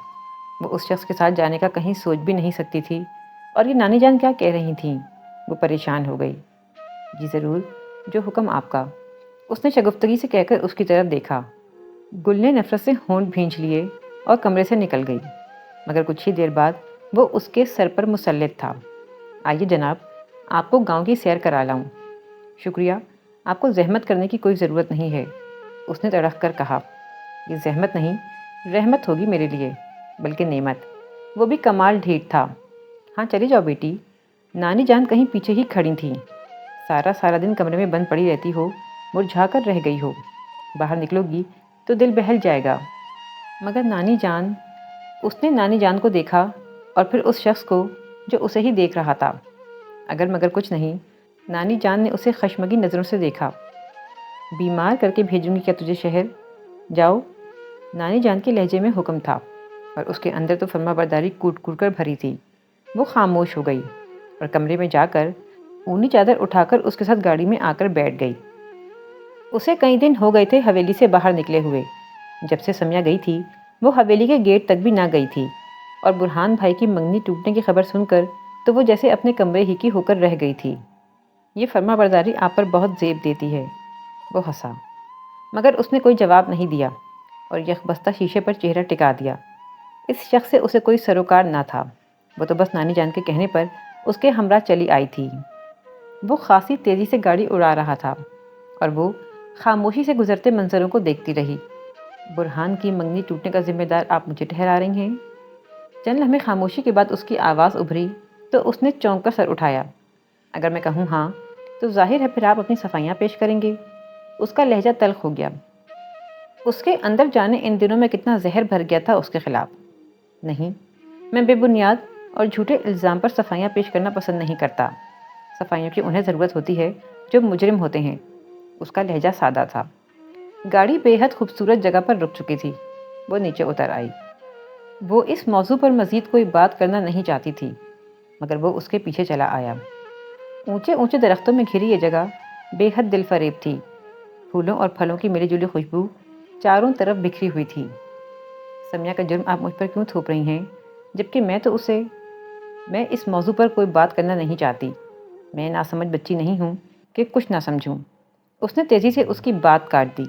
وہ اس شخص کے ساتھ جانے کا کہیں سوچ بھی نہیں سکتی تھی، اور یہ نانی جان کیا کہہ رہی تھیں؟ وہ پریشان ہو گئی۔ جی ضرور، جو حکم آپ کا، اس نے شگفتگی سے کہہ کر اس کی طرف دیکھا۔ گل نے نفرت سے ہونٹ بھینچ لیے اور کمرے سے نکل گئی، مگر کچھ ہی دیر بعد وہ اس کے سر پر مسلط تھا۔ آئیے جناب، آپ کو گاؤں کی سیر کرا لاؤں۔ شکریہ، آپ کو زحمت کرنے کی کوئی ضرورت نہیں ہے، اس نے تڑک کر کہا۔ یہ زحمت نہیں، رحمت ہوگی میرے لیے، بلکہ نعمت۔ وہ بھی کمال ڈھیٹ تھا۔ ہاں چلی جاؤ بیٹی۔ نانی جان کہیں پیچھے ہی کھڑی تھیں۔ سارا دن کمرے میں بند پڑی رہتی ہو، مرجھا کر رہ گئی ہو، باہر نکلو گی تو دل بہل جائے گا۔ مگر نانی جان، اس نے نانی جان کو دیکھا اور پھر اس شخص کو جو اسے ہی دیکھ رہا تھا۔ اگر مگر کچھ نہیں، نانی جان نے اسے خشمگی نظروں سے دیکھا۔ بیمار کر کے بھیجوں گی کیا تجھے شہر؟ جاؤ، نانی جان کے لہجے میں حکم تھا، اور اس کے اندر تو فرما برداری کوٹ کوٹ کر بھری تھی۔ وہ خاموش ہو گئی اور کمرے میں جا کر اونی چادر اٹھا کر اس کے ساتھ گاڑی میں آ کر بیٹھ گئی۔ اسے کئی دن ہو گئے تھے حویلی سے باہر نکلے ہوئے۔ جب سے سمیہ گئی تھی وہ حویلی کے گیٹ تک بھی نہ گئی تھی، اور برہان بھائی کی منگنی ٹوٹنے کی خبر سن کر تو وہ جیسے اپنے کمرے ہی کی ہو کر رہ گئی تھی۔ یہ فرما برداری آپ پر بہت زیب دیتی ہے، وہ ہنسا، مگر اس نے کوئی جواب نہیں دیا اور یکبستہ شیشے پر چہرہ ٹکا دیا۔ اس شخص سے اسے کوئی سروکار نہ تھا، وہ تو بس نانی جان کے کہنے پر اس کے ہمراہ چلی آئی تھی۔ وہ خاصی تیزی سے گاڑی اڑا رہا تھا، اور وہ خاموشی سے گزرتے منظروں کو دیکھتی رہی۔ برہان کی منگنی ٹوٹنے کا ذمہ دار آپ مجھے ٹھہرا رہی ہیں؟ چند لمحے خاموشی کے بعد اس کی آواز ابھری تو اس نے چونک کر سر اٹھایا۔ اگر میں کہوں ہاں تو ظاہر ہے پھر آپ اپنی صفائیاں پیش کریں گے۔ اس کا لہجہ تلخ ہو گیا۔ اس کے اندر جانے ان دنوں میں کتنا زہر بھر گیا تھا اس کے خلاف۔ نہیں، میں بے بنیاد اور جھوٹے الزام پر صفائیاں پیش کرنا پسند نہیں کرتا۔ صفائیوں کی انہیں ضرورت ہوتی ہے جو مجرم ہوتے ہیں۔ اس کا لہجہ سادہ تھا۔ گاڑی بے حد خوبصورت جگہ پر رک چکی تھی۔ وہ نیچے اتر آئی۔ وہ اس موضوع پر مزید کوئی بات کرنا نہیں چاہتی تھی، مگر وہ اس کے پیچھے چلا آیا۔ اونچے اونچے درختوں میں گھری یہ جگہ بے حد دل فریب تھی۔ پھولوں اور پھلوں کی ملی جلی خوشبو چاروں طرف بکھری ہوئی تھی۔ سمیہ کا جرم آپ مجھ پر کیوں تھوپ رہی ہیں، جبکہ میں اس موضوع پر کوئی بات کرنا نہیں چاہتی۔ میں ناسمجھ بچی نہیں ہوں کہ کچھ نہ سمجھوں۔ اس نے تیزی سے اس کی بات کاٹ دی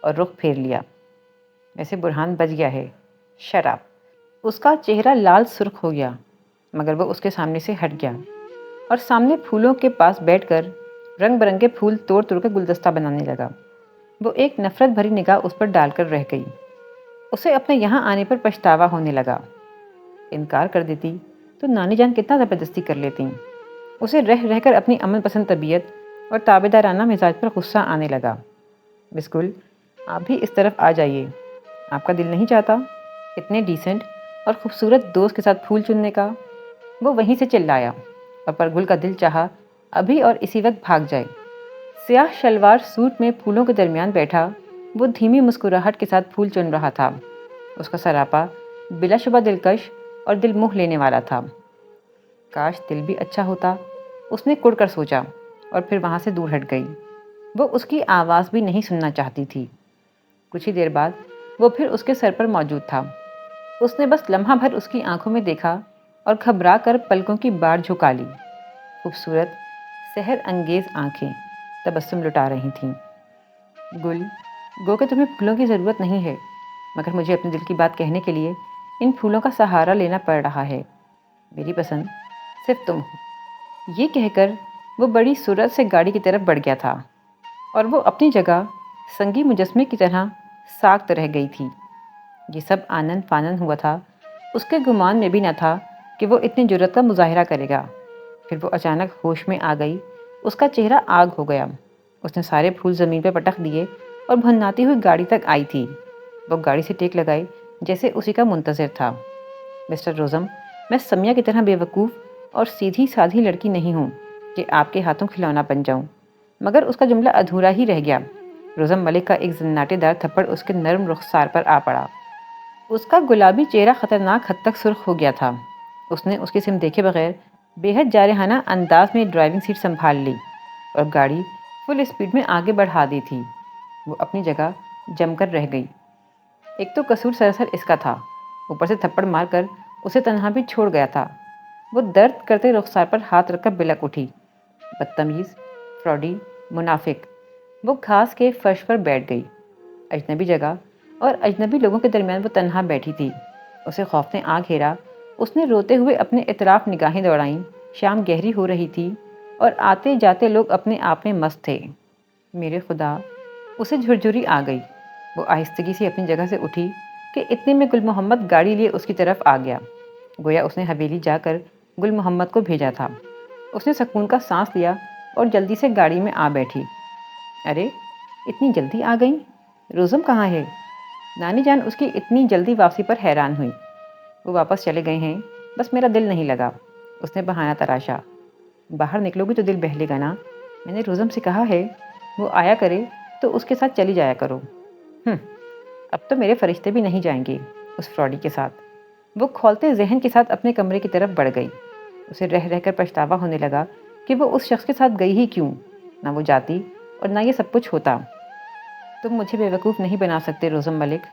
اور رخ پھیر لیا۔ ویسے برہان بچ گیا ہے، شراب۔ اس کا چہرہ لال سرخ ہو گیا، مگر وہ اس کے سامنے سے ہٹ گیا اور سامنے پھولوں کے پاس بیٹھ کر رنگ برنگے پھول توڑ توڑ کر گلدستہ بنانے لگا۔ وہ ایک نفرت بھری نگاہ اس پر ڈال کر رہ گئی۔ اسے اپنے یہاں آنے پر پچھتاوا ہونے لگا۔ انکار کر دیتی تو نانی جان کتنا زبردستی کر لیتی۔ اسے رہ رہ کر اپنی امن پسند طبیعت اور تابعدارانہ مزاج پر غصہ آنے لگا۔ مس گل، آپ بھی اس طرف آ جائیے۔ آپ کا دل نہیں چاہتا اتنے ڈیسنٹ اور خوبصورت دوست کے ساتھ پھول چننے کا؟ وہ وہیں سے چلایا اور پرگل کا دل چاہا ابھی اور اسی وقت بھاگ جائے۔ سیاہ شلوار سوٹ میں پھولوں کے درمیان بیٹھا وہ دھیمی مسکراہٹ کے ساتھ پھول چن رہا تھا۔ اس کا سراپا بلا شبہ دلکش اور دل موہ لینے والا تھا۔ کاش دل بھی اچھا ہوتا، اس نے کڑ کر سوچا اور پھر وہاں سے دور ہٹ گئی۔ وہ اس کی آواز بھی نہیں سننا چاہتی تھی۔ کچھ ہی دیر بعد وہ پھر اس کے سر پر موجود تھا۔ اس نے بس لمحہ بھر اس کی آنکھوں میں دیکھا اور گھبرا کر پلکوں کی باڑ جھکا لی۔ خوبصورت سحر انگیز آنکھیں تبسم لٹا رہی تھیں۔ گل، گو کہ تمہیں پھولوں کی ضرورت نہیں ہے، مگر مجھے اپنے دل کی بات کہنے کے لیے ان پھولوں کا سہارا لینا پڑ رہا ہے۔ میری پسند صرف تم ہو۔ یہ کہہ کر وہ بڑی سرعت سے گاڑی کی طرف بڑھ گیا تھا اور وہ اپنی جگہ سنگی مجسمے کی طرح ساکت رہ گئی تھی۔ یہ سب آنن فانن ہوا تھا۔ اس کے گمان میں بھی نہ تھا کہ وہ اتنی جرأت کا مظاہرہ کرے گا۔ پھر وہ اچانک ہوش میں آ گئی۔ اس کا چہرہ آگ ہو گیا۔ اس نے سارے پھول زمین پہ پٹک دیے اور بھناتی ہوئی گاڑی تک آئی تھی۔ وہ گاڑی سے ٹیک لگائی جیسے اسی کا منتظر تھا۔ مسٹر روزم، میں سمیہ کی طرح بے وقوف اور سیدھی سادھی لڑکی نہیں ہوں کہ آپ کے ہاتھوں کھلونا بن جاؤں۔ مگر اس کا جملہ ادھورا ہی رہ گیا۔ روزم ملک کا ایک زناٹے دار تھپڑ اس کے نرم رخسار پر آ پڑا۔ اس کا گلابی چہرہ خطرناک حد تک سرخ ہو گیا تھا۔ اس نے اس کی سمت دیکھے بغیر بے حد جارحانہ انداز میں ڈرائیونگ سیٹ سنبھال لی اور گاڑی فل اسپیڈ میں آگے بڑھا دی تھی۔ وہ اپنی جگہ جم کر رہ گئی۔ ایک تو قصور سراسر اس کا تھا، اوپر سے تھپڑ مار کر اسے تنہا بھی چھوڑ گیا تھا۔ وہ درد کرتے رخسار پر ہاتھ رکھ کر بلک اٹھی۔ بدتمیز، فراڈی، منافق۔ وہ گھاس کے فرش پر بیٹھ گئی۔ اجنبی جگہ اور اجنبی لوگوں کے درمیان وہ تنہا بیٹھی تھی۔ اسے خوف نے آ گھیرا۔ اس نے روتے ہوئے اپنے اطراف نگاہیں دوڑائیں۔ شام گہری ہو رہی تھی اور آتے جاتے لوگ اپنے آپ میں مست تھے۔ میرے خدا، اسے جھرجھری آ گئی۔ وہ آہستگی سے اپنی جگہ سے اٹھی کہ اتنے میں گل محمد گاڑی لیے اس کی طرف آ گیا۔ گویا اس نے حویلی جا کر گل محمد کو بھیجا تھا۔ اس نے سکون کا سانس لیا اور جلدی سے گاڑی میں آ بیٹھی۔ ارے، اتنی جلدی آ گئیں؟ روزم کہاں ہے؟ نانی جان اس کی اتنی جلدی واپسی پر حیران ہوئی۔ وہ واپس چلے گئے ہیں، بس میرا دل نہیں لگا، اس نے بہانہ تراشا۔ باہر نکلو گی تو دل بہلے گا نا، میں نے روزم سے کہا ہے وہ آیا کرے تو اس کے ساتھ چلی جایا کرو۔ اب تو میرے فرشتے بھی نہیں جائیں گے اس فراڈی کے ساتھ۔ وہ کھولتے ذہن کے ساتھ اپنے کمرے کی طرف بڑھ گئی۔ اسے رہ رہ کر پچھتاوا ہونے لگا کہ وہ اس شخص کے ساتھ گئی ہی کیوں، نہ وہ جاتی اور نہ یہ سب کچھ ہوتا۔ تم مجھے بے وقوف نہیں بنا سکتے روزم ملک،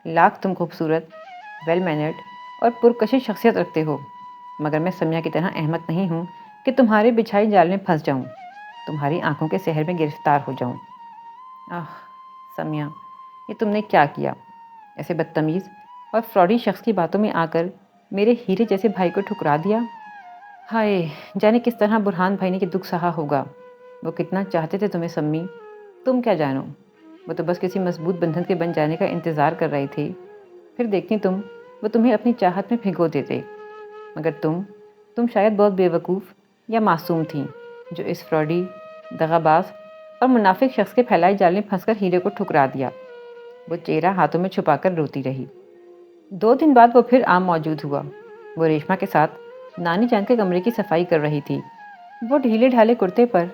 لاکھ تم خوبصورت، ویل مینرڈ اور پرکشش شخصیت رکھتے ہو، مگر میں سمیہ کی طرح احمق نہیں ہوں کہ تمہارے بچھائی جال میں پھنس جاؤں، تمہاری آنکھوں کے سحر میں گرفتار ہو جاؤں۔ سمیہ، یہ تم نے کیا کیا؟ ایسے بدتمیز اور فراڈی شخص کی باتوں میں آ کر میرے ہیرے جیسے بھائی کو ٹھکرا دیا۔ ہائے، جانے کس طرح برہان بھائی نے کہ دکھ سہا ہوگا۔ وہ کتنا چاہتے تھے تمہیں سمی، تم کیا جانو۔ وہ تو بس کسی مضبوط بندھن کے بن جانے کا انتظار کر رہے تھے، پھر دیکھتی تم وہ تمہیں اپنی چاہت میں بھگو دیتے۔ مگر تم شاید بہت بے وقوف یا معصوم تھیں جو اس فراڈی، دغاباز اور منافق شخص کے پھیلائے جال میں پھنس کر ہیرے کو ٹھکرا دیا۔ وہ چہرہ ہاتھوں میں چھپا کر روتی رہی۔ 2 دن بعد وہ پھر عام موجود ہوا۔ وہ ریشما کے ساتھ نانی جان کے کمرے کی صفائی کر رہی تھی۔ وہ ڈھیلے ڈھالے کرتے پر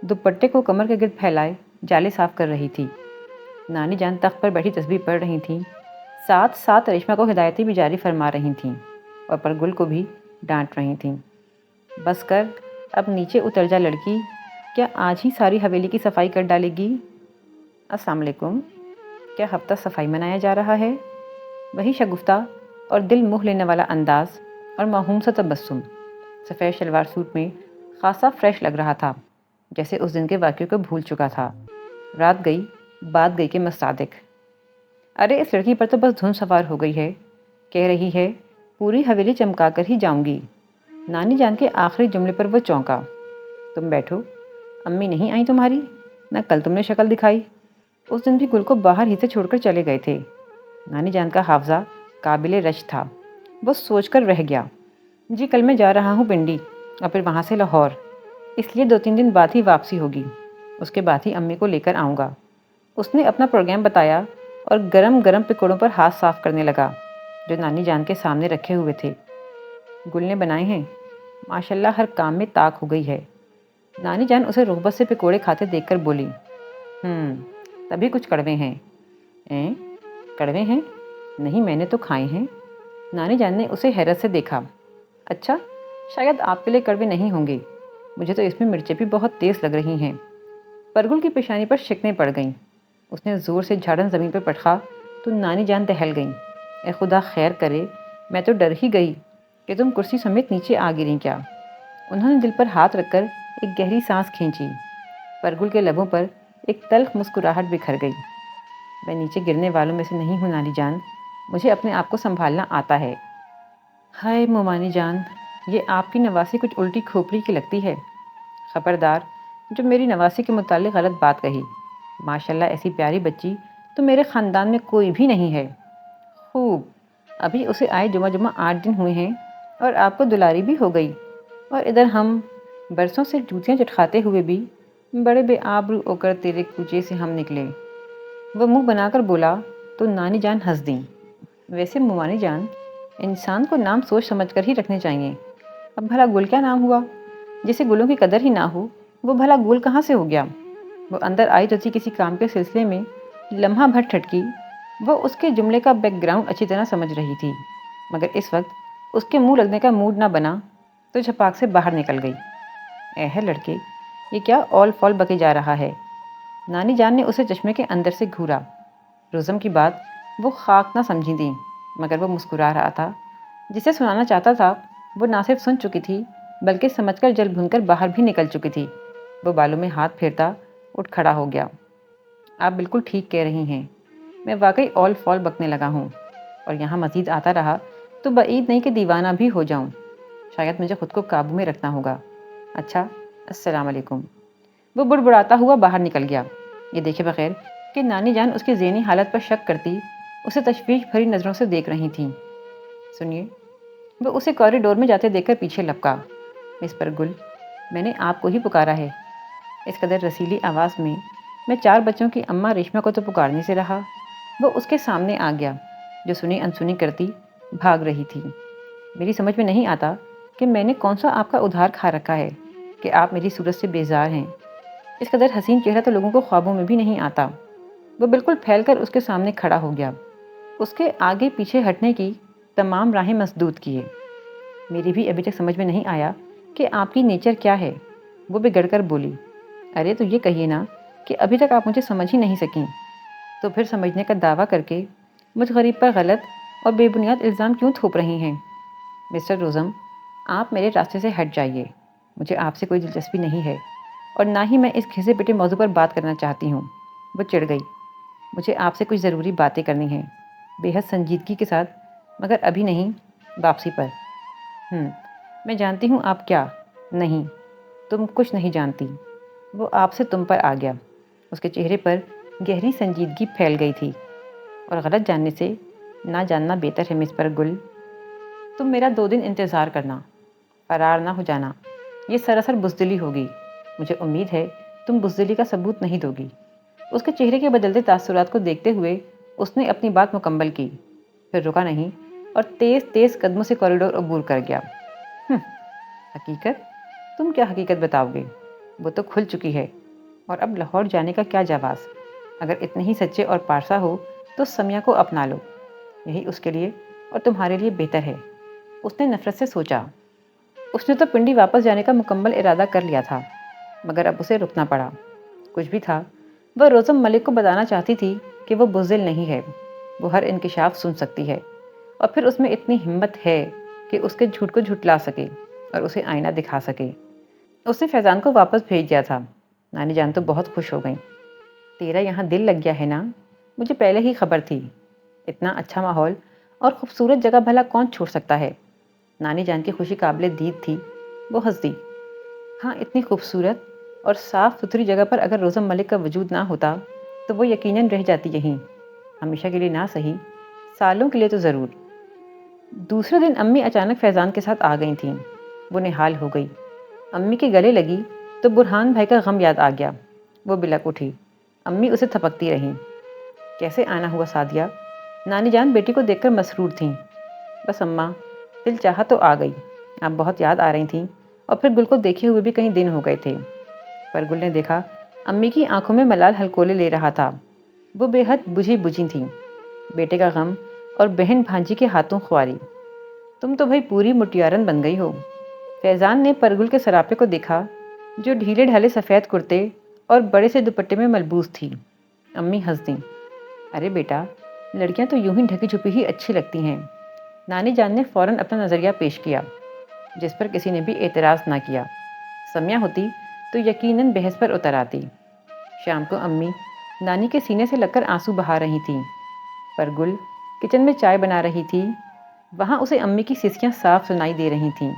دوپٹے کو کمر کے گرد پھیلائے جالے صاف کر رہی تھی۔ نانی جان تخت پر بیٹھی تسبیح پڑھ رہی تھیں، ساتھ ساتھ ریشما کو ہدایتیں بھی جاری فرما رہی تھیں اور پرگل کو بھی ڈانٹ رہی تھیں۔ بس کر، اب نیچے اتر جا لڑکی، کیا آج ہی ساری حویلی کی صفائی کر ڈالے گی؟ السلام علیکم، کیا ہفتہ صفائی منایا جا رہا ہے؟ وہی شگفتہ اور دل موہ لینے والا انداز اور موہوم سا تبسم۔ سفید شلوار سوٹ میں خاصا فریش لگ رہا تھا، جیسے اس دن کے واقعے کو بھول چکا تھا۔ رات گئی بات گئی کے مصادق۔ ارے اس لڑکی پر تو بس دھن سوار ہو گئی ہے، کہہ رہی ہے پوری حویلی چمکا کر ہی جاؤں گی۔ نانی جان کے آخری جملے پر وہ چونکا۔ تم بیٹھو، امی نہیں آئیں تمہاری؟ نہ کل تم نے شکل دکھائی۔ اس دن بھی گل کو باہر ہی سے چھوڑ کر چلے گئے تھے۔ نانی جان کا حافظہ قابل رشک تھا۔ وہ سوچ کر رہ گیا، جی کل میں جا رہا ہوں پنڈی اور پھر وہاں سے لاہور، اس لیے 2-3 دن بعد ہی واپسی ہوگی، اس کے بعد ہی امی کو لے کر آؤں گا۔ اس نے اپنا پروگرام بتایا اور گرم گرم پکوڑوں پر ہاتھ صاف کرنے لگا جو نانی جان کے سامنے رکھے ہوئے تھے۔ گل نے بنائے ہیں، ماشاءاللہ ہر کام میں طاق ہو گئی ہے۔ نانی جان اسے رغبت سے پکوڑے کھاتے دیکھ کر بولی، تبھی کچھ کڑوے ہیں۔ کڑوے ہیں؟ نہیں، میں نے تو کھائے ہیں۔ نانی جان نے اسے حیرت سے دیکھا۔ اچھا، شاید آپ کے لیے کڑوے نہیں ہوں گے، مجھے تو اس میں مرچیں بھی بہت تیز لگ رہی ہیں۔ پرگل کی پیشانی پر شکنیں پڑ گئیں۔ اس نے زور سے جھاڑن زمین پر پٹخا تو نانی جان دہل گئیں۔ اے خدا خیر کرے، میں تو ڈر ہی گئی کہ تم کرسی سمیت نیچے آ گریں کیا۔ انہوں نے دل پر ہاتھ رکھ کر ایک گہری سانس کھینچی۔ پرگل کے لبوں پر ایک تلخ مسکراہٹ بکھر گئی۔ میں نیچے گرنے والوں میں سے نہیں ہوں نانی جان، مجھے اپنے آپ کو سنبھالنا آتا ہے۔ ہائے مومانی جان، یہ آپ کی نواسی کچھ الٹی کھوپڑی کی لگتی ہے۔ خبردار جو میری نواسی کے متعلق غلط بات کہی۔ ماشاءاللہ ایسی پیاری بچی تو میرے خاندان میں کوئی بھی نہیں ہے۔ خوب، ابھی اسے آئے جمعہ 8 دن ہوئے ہیں اور آپ کو دلاری بھی ہو گئی، اور ادھر ہم برسوں سے جوتیاں چٹکھاتے ہوئے بھی بڑے بے آبرو ہو کر تیرے کوچے سے ہم نکلے۔ وہ منہ بنا کر بولا تو نانی جان ہنس دیں۔ ویسے مومانی جان، انسان کو نام سوچ سمجھ کر ہی رکھنے چاہیے۔ اب بھلا گل کیا نام ہوا؟ جسے گلوں کی قدر ہی نہ ہو وہ بھلا گل کہاں سے ہو گیا؟ وہ اندر آئی تو تھی کسی کام کے سلسلے میں، لمحہ بھر ٹھٹکی۔ وہ اس کے جملے کا بیک گراؤنڈ اچھی طرح سمجھ رہی تھی، مگر اس وقت اس کے منہ لگنے کا موڈ نہ بنا تو جھپاک سے باہر نکل گئی۔ اے ہے لڑکے، یہ کیا اول فول بکے جا رہا ہے؟ نانی جان نے اسے چشمے کے اندر سے گھورا۔ رزم کی بات وہ خاک نہ سمجھی تھی، مگر وہ مسکرا رہا تھا۔ جسے سنانا چاہتا تھا وہ نہ صرف سن چکی تھی بلکہ سمجھ کر جل بھن کر باہر بھی نکل چکی تھی۔ وہ بالوں میں ہاتھ پھیرتا اٹھ کھڑا ہو گیا۔ آپ بالکل ٹھیک کہہ رہی ہیں، میں واقعی اول فول بکنے لگا ہوں، اور یہاں مزید آتا رہا تو بعید نہیں کہ دیوانہ بھی ہو جاؤں۔ شاید مجھے خود کو قابو میں رکھنا ہوگا۔ اچھا، السلام علیکم۔ وہ بڑبڑاتا ہوا باہر نکل گیا، یہ دیکھے بغیر کہ نانی جان اس کی ذہنی حالت پر شک کرتی اسے تشویش بھری نظروں سے دیکھ رہی تھیں۔ سنیے، وہ اسے کوریڈور میں جاتے دیکھ کر پیچھے لپکا۔ مس پرگل، میں نے آپ کو ہی پکارا ہے۔ اس قدر رسیلی آواز میں 4 بچوں کی اماں ریشمہ کو تو پکارنے سے رہا۔ وہ اس کے سامنے آ گیا جو سنی انسنی کرتی بھاگ رہی تھی۔ میری سمجھ میں نہیں آتا کہ میں نے کون سا آپ کا ادھار کھا رکھا ہے کہ آپ میری صورت سے بیزار ہیں۔ اس قدر حسین چہرہ تو لوگوں کو خوابوں میں بھی نہیں آتا۔ وہ بالکل پھیل کر اس کے سامنے کھڑا ہو گیا، اس کے آگے پیچھے ہٹنے کی تمام راہیں مسدود کیے۔ میری بھی ابھی تک سمجھ میں نہیں آیا کہ آپ کی نیچر کیا ہے، وہ بگڑ کر بولی۔ ارے تو یہ کہیے نا کہ ابھی تک آپ مجھے سمجھ ہی نہیں سکیں، تو پھر سمجھنے کا دعویٰ کر کے مجھ غریب پر غلط اور بے بنیاد الزام کیوں تھوپ رہی ہیں؟ مسٹر روزم، آپ میرے راستے سے ہٹ جائیے، مجھے آپ سے کوئی دلچسپی نہیں ہے، اور نہ ہی میں اس گھسے پٹے موضوع پر بات کرنا چاہتی ہوں۔ وہ چڑ گئی۔ مجھے آپ سے کچھ ضروری باتیں کرنی ہیں، بے حد سنجیدگی کے ساتھ، مگر ابھی نہیں، واپسی پر۔ میں جانتی ہوں آپ کیا نہیں، تم کچھ نہیں جانتی۔ وہ آپ سے تم پر آ گیا۔ اس کے چہرے پر گہری سنجیدگی پھیل گئی تھی۔ اور غلط جاننے سے نہ جاننا بہتر ہے مس پرگل۔ تم میرا 2 دن انتظار کرنا، فرار نہ ہو جانا، یہ سراسر بزدلی ہوگی۔ مجھے امید ہے تم بزدلی کا ثبوت نہیں دو گی۔ اس کے چہرے کے بدلتے تاثرات کو دیکھتے ہوئے اس نے اپنی بات مکمل کی، پھر رکا نہیں اور تیز تیز قدموں سے کوریڈور عبور کر گیا۔ حقیقت؟ تم کیا حقیقت بتاؤ گے؟ وہ تو کھل چکی ہے، اور اب لاہور جانے کا کیا جواز؟ اگر اتنے ہی سچے اور پارسا ہو تو سمیہ کو اپنا لو، یہی اس کے لیے اور تمہارے لیے بہتر ہے۔ اس نے نفرت سے سوچا۔ اس نے تو پنڈی واپس جانے کا مکمل ارادہ کر لیا تھا، مگر اب اسے رکنا پڑا۔ کچھ بھی تھا، وہ روزم ملک کو بتانا چاہتی تھی کہ وہ بزدل نہیں ہے، وہ ہر انکشاف سن سکتی ہے، اور پھر اس میں اتنی ہمت ہے کہ اس کے جھوٹ کو جھٹلا سکے اور اسے آئینہ دکھا سکے۔ اس نے فیضان کو واپس بھیج دیا تھا۔ نانی جان تو بہت خوش ہو گئیں۔ تیرا یہاں دل لگ گیا ہے نا؟ مجھے پہلے ہی خبر تھی۔ اتنا اچھا ماحول اور خوبصورت جگہ بھلا کون چھوڑ سکتا ہے؟ نانی جان کی خوشی قابل دید تھی۔ وہ ہنس دی۔ ہاں، اتنی خوبصورت اور صاف ستھری جگہ پر اگر روزم ملک کا وجود نہ ہوتا تو وہ یقیناً رہ جاتی یہیں، ہمیشہ کے لیے نہ صحیح، سالوں کے لیے تو ضرور۔ دوسرے دن امی اچانک فیضان کے ساتھ آ گئی تھیں۔ وہ نہال ہو گئی، امی کے گلے لگی تو برہان بھائی کا غم یاد آ گیا۔ وہ بلک اٹھی، امی اسے تھپکتی رہیں۔ کیسے آنا ہوا سعدیہ؟ نانی جان بیٹی کو دیکھ کر مسرور تھیں۔ بس اماں، دل چاہا تو آ گئی۔ آپ بہت یاد آ رہی تھیں اور پھر گل کو دیکھے ہوئے بھی کئی دن ہو گئے تھے۔ پر گل نے دیکھا امی کی آنکھوں میں ملال ہلکولے لے رہا تھا۔ وہ بے حد بجھی بجھی تھیں، بیٹے کا غم اور بہن بھانجی کے ہاتھوں خواری۔ تم تو بھائی پوری مٹیارن بن گئی ہو۔ فیضان نے پرگل کے سراپے کو دیکھا جو ڈھیلے ڈھالے سفید کرتے اور بڑے سے دوپٹے میں ملبوس تھی۔ امی ہنس دیں۔ ارے بیٹا، لڑکیاں تو یوں ہی ڈھکی چھپی ہی اچھی لگتی ہیں۔ نانی جان نے فوراً اپنا نظریہ پیش کیا، جس پر کسی نے بھی اعتراض نہ کیا۔ سمیہ ہوتی تو یقیناً بحث پر اتر آتی۔ شام کو امی نانی کے سینے سے لگ کر آنسو بہا رہی تھیں۔ پر گل کچن میں چائے بنا رہی تھی، وہاں اسے امی کی سسکیاں صاف سنائی دے رہی تھیں۔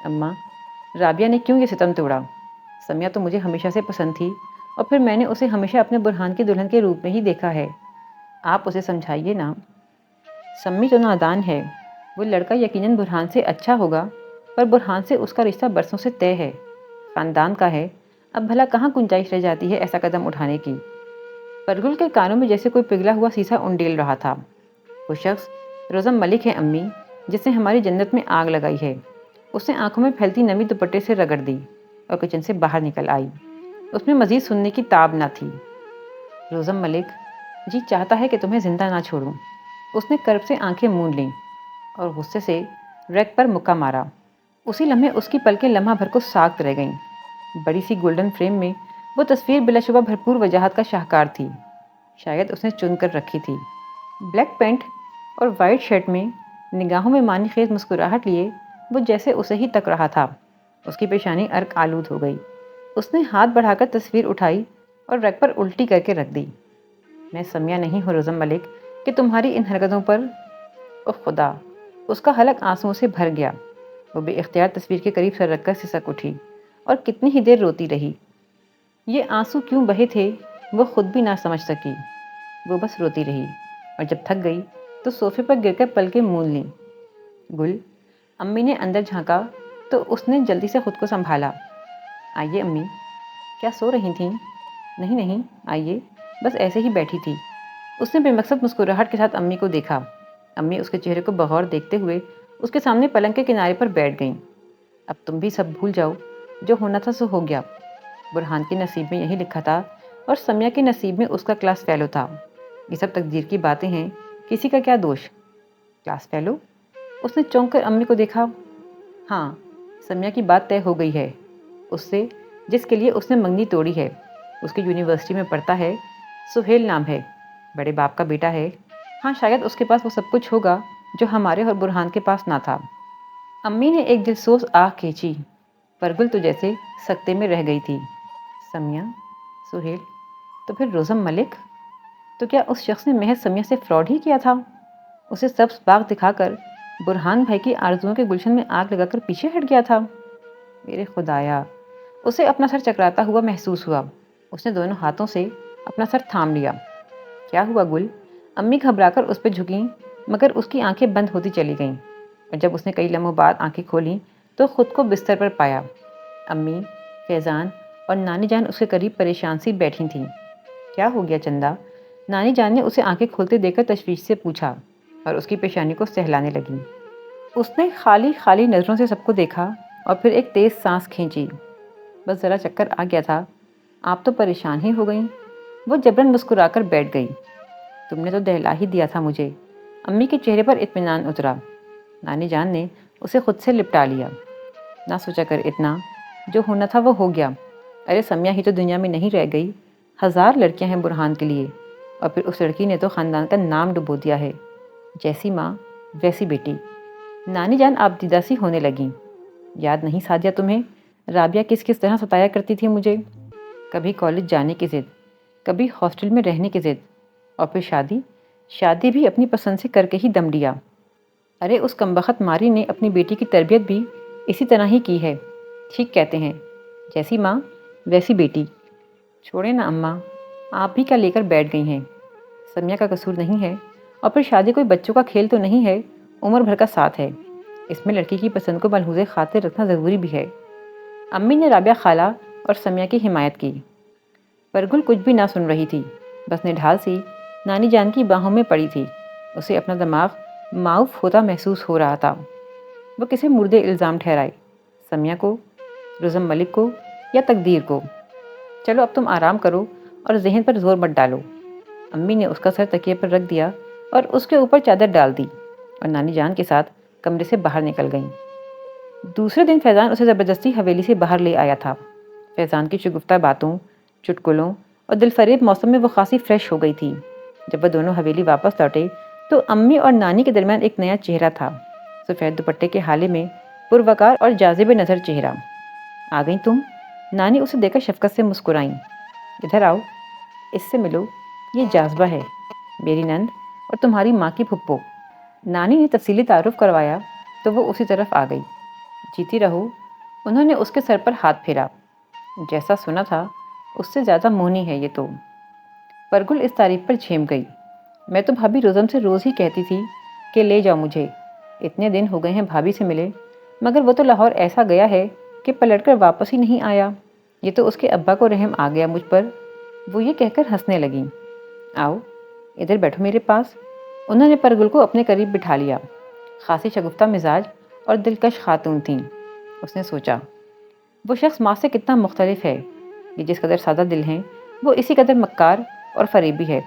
اماں، رابعہ نے کیوں یہ ستم توڑا؟ سمیہ تو مجھے ہمیشہ سے پسند تھی اور پھر میں نے اسے ہمیشہ اپنے برہان کی دلہن کے روپ میں ہی دیکھا ہے۔ آپ اسے سمجھائیے نا۔ سمی تو نادان ہے، وہ لڑکا یقیناً برہان سے اچھا ہوگا، پر برہان سے اس کا رشتہ برسوں سے طے ہے، خاندان کا ہے۔ اب بھلا کہاں گنجائش رہ جاتی ہے ایسا قدم اٹھانے کی؟ پرگل کے کانوں میں جیسے کوئی پگھلا ہوا سیسا انڈیل رہا تھا۔ وہ شخص روزم ملک ہے امی، جس نے ہماری جنت میں آگ لگائی ہے۔ اس نے آنکھوں میں پھیلتی نمی دوپٹے سے رگڑ دی اور کچن سے باہر نکل آئی۔ اس میں مزید سننے کی تاب نہ تھی۔ روزم ملک جی چاہتا ہے کہ تمہیں زندہ نہ چھوڑوں۔ اس نے کرب سے آنکھیں مون لیں اور غصے سے ریک پر مکہ مارا۔ اسی لمحے اس کی پلکیں لمحہ بھر کو ساکت رہ گئیں۔ بڑی سی گولڈن فریم میں وہ تصویر بلا شبہ بھرپور وجاہت کا شاہکار تھی۔ شاید اس نے چن کر رکھی تھی۔ بلیک پینٹ اور وائٹ شرٹ میں نگاہوں میں معنی خیز مسکراہٹ لیے وہ جیسے اسے ہی تک رہا تھا۔ اس کی پیشانی ارک آلود ہو گئی۔ اس نے ہاتھ بڑھا کر تصویر اٹھائی اور ریک پر الٹی کر کے رکھ دی۔ میں سمیہ نہیں ہوں روزم ملک کہ تمہاری ان حرکتوں پر… اوہ خدا! اس کا حلق آنسوؤں سے بھر گیا۔ وہ بے اختیار تصویر کے قریب سر رکھ کر سسک اٹھی اور کتنی ہی دیر روتی رہی۔ یہ آنسو کیوں بہے تھے وہ خود بھی نہ سمجھ سکی۔ وہ بس روتی رہی اور جب تھک گئی تو صوفے پر گر کر پلکیں مون لیں۔ گل، امی نے اندر جھانکا تو اس نے جلدی سے خود کو سنبھالا۔ آئیے امی۔ کیا سو رہی تھیں؟ نہیں نہیں، آئیے، بس ایسے ہی بیٹھی تھی۔ اس نے بے مقصد مسکراہٹ کے ساتھ امی کو دیکھا۔ امی اس کے چہرے کو بغور دیکھتے ہوئے اس کے سامنے پلنگ کے کنارے پر بیٹھ گئیں۔ اب تم بھی سب بھول جاؤ، جو ہونا تھا سو ہو گیا۔ برہان کے نصیب میں یہی لکھا تھا اور سمیہ کے نصیب میں اس کا کلاس فیلو تھا۔ یہ سب تقدیر کی باتیں ہیں، کسی کا کیا دوش؟ Class fellow? اس نے چونک کر امی کو دیکھا۔ ہاں، سمیہ کی بات طے ہو گئی ہے اس سے، جس کے لیے اس نے منگنی توڑی ہے۔ اس کی یونیورسٹی میں پڑھتا ہے، سہیل نام ہے، بڑے باپ کا بیٹا ہے۔ ہاں، شاید اس کے پاس وہ سب کچھ ہوگا جو ہمارے اور برہان کے پاس نہ تھا۔ امی نے ایک دلسوز آہ کھینچی۔ پرگل تو جیسے سکتے میں رہ گئی تھی۔ سمیہ، سہیل، تو پھر روزم ملک؟ تو کیا اس شخص نے محض سمیہ سے فراڈ ہی کیا تھا؟ اسے سبز باغ دکھا کر برہان بھائی کی آرزوؤں کے گلشن میں آگ لگا کر پیچھے ہٹ گیا تھا؟ میرے خدایا! اسے اپنا سر چکراتا ہوا محسوس ہوا۔ اس نے دونوں ہاتھوں سے اپنا سر تھام لیا۔ کیا ہوا گل؟ امی گھبرا کر اس پہ جھکیں مگر اس کی آنکھیں بند ہوتی چلی گئیں اور جب اس نے کئی لمحوں بعد آنکھیں کھولیں تو خود کو بستر پر پایا۔ امی، فیضان اور نانی جان اس کے قریب پریشان سی بیٹھی تھیں۔ کیا ہو گیا چندا؟ نانی جان نے اسے آنکھیں کھولتے دیکھ کر تشویش سے پوچھا اور اس کی پیشانی کو سہلانے لگی۔ اس نے خالی خالی نظروں سے سب کو دیکھا اور پھر ایک تیز سانس کھینچی۔ بس ذرا چکر آ گیا تھا۔ آپ تو پریشان ہی ہو گئیں۔ وہ جبراً مسکرا کر بیٹھ گئی۔ تم نے تو دہلا ہی دیا تھا مجھے۔ امی کے چہرے پر اطمینان اترا۔ نانی جان نے اسے خود سے لپٹا لیا۔ نہ سوچا کر اتنا، جو ہونا تھا وہ ہو گیا۔ ارے سمیہ ہی تو دنیا میں نہیں رہ گئی، ہزار لڑکیاں ہیں برہان کے لیے، اور پھر اس لڑکی نے تو خاندان کا نام ڈبو دیا ہے۔ جیسی ماں ویسی بیٹی۔ نانی جان آپ دیدہ سی ہونے لگیں۔ یاد نہیں سعدیہ تمہیں رابعہ کس کس طرح ستایا کرتی تھی مجھے؟ کبھی کالج جانے کی ضد، کبھی ہاسٹل میں رہنے کی ضد، اور پھر شادی شادی بھی اپنی پسند سے کر کے ہی دم لیا۔ ارے اس کمبخت ماری نے اپنی بیٹی کی تربیت بھی اسی طرح ہی کی ہے۔ ٹھیک کہتے ہیں، جیسی ماں ویسی بیٹی۔ چھوڑیں نا اماں، آپ بھی کیا لے کر بیٹھ گئی ہیں؟ سمیہ کا قصور نہیں ہے، اور پھر شادی کوئی بچوں کا کھیل تو نہیں ہے، عمر بھر کا ساتھ ہے۔ اس میں لڑکی کی پسند کو ملحوظ خاطر رکھنا ضروری بھی ہے۔ امی نے رابعہ خالہ اور سمیہ کی حمایت کی، پر گل کچھ بھی نہ سن رہی تھی، بس نڈھال سی نانی جان کی باہوں میں پڑی تھی۔ اسے اپنا دماغ معاف ہوتا محسوس ہو رہا تھا۔ وہ کسے مردے الزام ٹھہرائے، سمیہ کو، رزم ملک کو، یا تقدیر کو؟ چلو اب تم آرام کرو اور ذہن پر زور مت ڈالو۔ امی نے اس کا سر تکیے پر رکھ دیا اور اس کے اوپر چادر ڈال دی، اور نانی جان کے ساتھ کمرے سے باہر نکل گئیں۔ دوسرے دن فیضان اسے زبردستی حویلی سے باہر لے آیا تھا۔ فیضان کی شگفتہ باتوں، چٹکلوں اور دل فریب موسم میں وہ خاصی فریش ہو گئی تھی۔ جب وہ دونوں حویلی واپس لوٹے تو امی اور نانی کے درمیان ایک نیا چہرہ تھا، سفید دوپٹے کے حالے میں پروقار اور جاذب نظر چہرہ۔ آ گئی تم؟ نانی اسے دیکھ کر شفقت سے مسکرائیں۔ ادھر آؤ، اس سے ملو، یہ جاذبہ ہے، میری نند اور تمہاری ماں کی پھپھو۔ نانی نے تفصیلی تعارف کروایا تو وہ اسی طرف آ گئی۔ جیتی رہو۔ انہوں نے اس کے سر پر ہاتھ پھیرا۔ جیسا سنا تھا اس سے زیادہ مونی ہے یہ تو۔ پرگل اس تعریف پر جھیم گئی۔ میں تو بھابھی رزم سے روز ہی کہتی تھی کہ لے جاؤ مجھے، اتنے دن ہو گئے ہیں بھابھی سے ملے، مگر وہ تو لاہور ایسا گیا ہے کہ پلٹ کر واپس ہی نہیں آیا۔ یہ تو اس کے ابا کو رحم آ گیا مجھ پر۔ وہ یہ کہہ کر ہنسنے لگیں۔ آؤ ادھر بیٹھو میرے پاس۔ انہوں نے پرگل کو اپنے قریب بٹھا لیا۔ خاصی شگفتہ مزاج اور دلکش خاتون تھیں۔ اس نے سوچا، وہ شخص ماں سے کتنا مختلف ہے۔ یہ جس قدر سادہ دل ہیں، وہ اسی قدر مکار اور فریبی ہے۔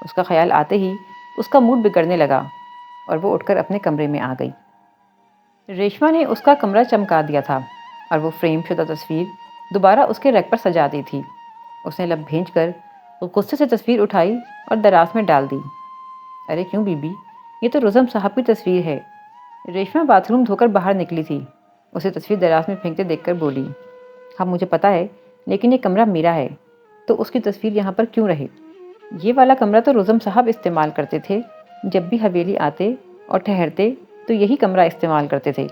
اس کا خیال آتے ہی اس کا موڈ بگڑنے لگا اور وہ اٹھ کر اپنے کمرے میں آ گئی۔ ریشما نے اس کا کمرہ چمکا دیا تھا اور وہ فریم شدہ تصویر دوبارہ اس کے ریک پر سجا دی تھی۔ اس نے لب بھینچ کر غصے سے تصویر اٹھائی اور دراز میں ڈال دی۔ ارے کیوں بی بی، یہ تو رزم صاحب کی تصویر ہے۔ ریشما باتھ روم دھو کر باہر نکلی تھی، اسے تصویر دراز میں پھینکتے دیکھ کر بولی، ہاں مجھے پتا ہے، لیکن یہ کمرہ میرا ہے تو اس کی تصویر یہاں پر کیوں رہے؟ یہ والا کمرہ تو رزم صاحب استعمال کرتے تھے، جب بھی حویلی آتے اور ٹھہرتے تو یہی کمرہ استعمال کرتے تھے،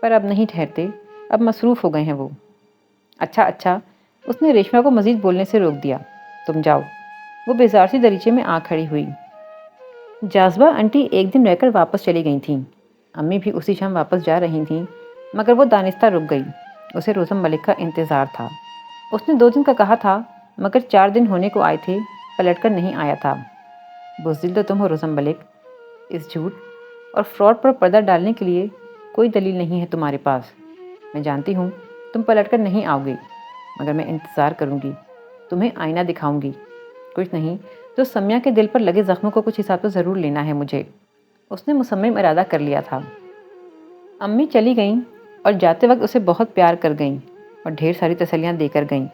پر اب نہیں ٹھہرتے، اب مصروف ہو گئے ہیں وہ۔ اچھا اچھا، اس نے ریشما کو مزید بولنے سے روک دیا، تم جاؤ۔ وہ بیزار سی دریچے میں آ کھڑی ہوئی۔ جاذبہ انٹی ایک دن رہ کر واپس چلی گئی تھیں۔ امی بھی اسی شام واپس جا رہی تھیں، مگر وہ دانستہ رک گئی۔ اسے رزم ملک کا انتظار تھا۔ اس نے 2 دن کا کہا تھا، مگر 4 دن ہونے کو آئے تھے، پلٹ کر نہیں آیا تھا۔ بزدل تو تم ہو رزم ملک، اس جھوٹ اور فراڈ پر پردہ ڈالنے کے لیے کوئی دلیل نہیں ہے تمہارے پاس۔ میں جانتی ہوں تم پلٹ کر نہیں آؤ گی، مگر میں انتظار کروں گی، تمہیں آئینہ دکھاؤں گی۔ کچھ نہیں تو سمیہ کے دل پر لگے زخموں کو کچھ حساب سے ضرور لینا ہے مجھے۔ اس نے مصمم ارادہ کر لیا تھا۔ امی چلی گئیں اور جاتے وقت اسے بہت پیار کر گئیں اور ڈھیر ساری تسلیاں دے کر گئیں۔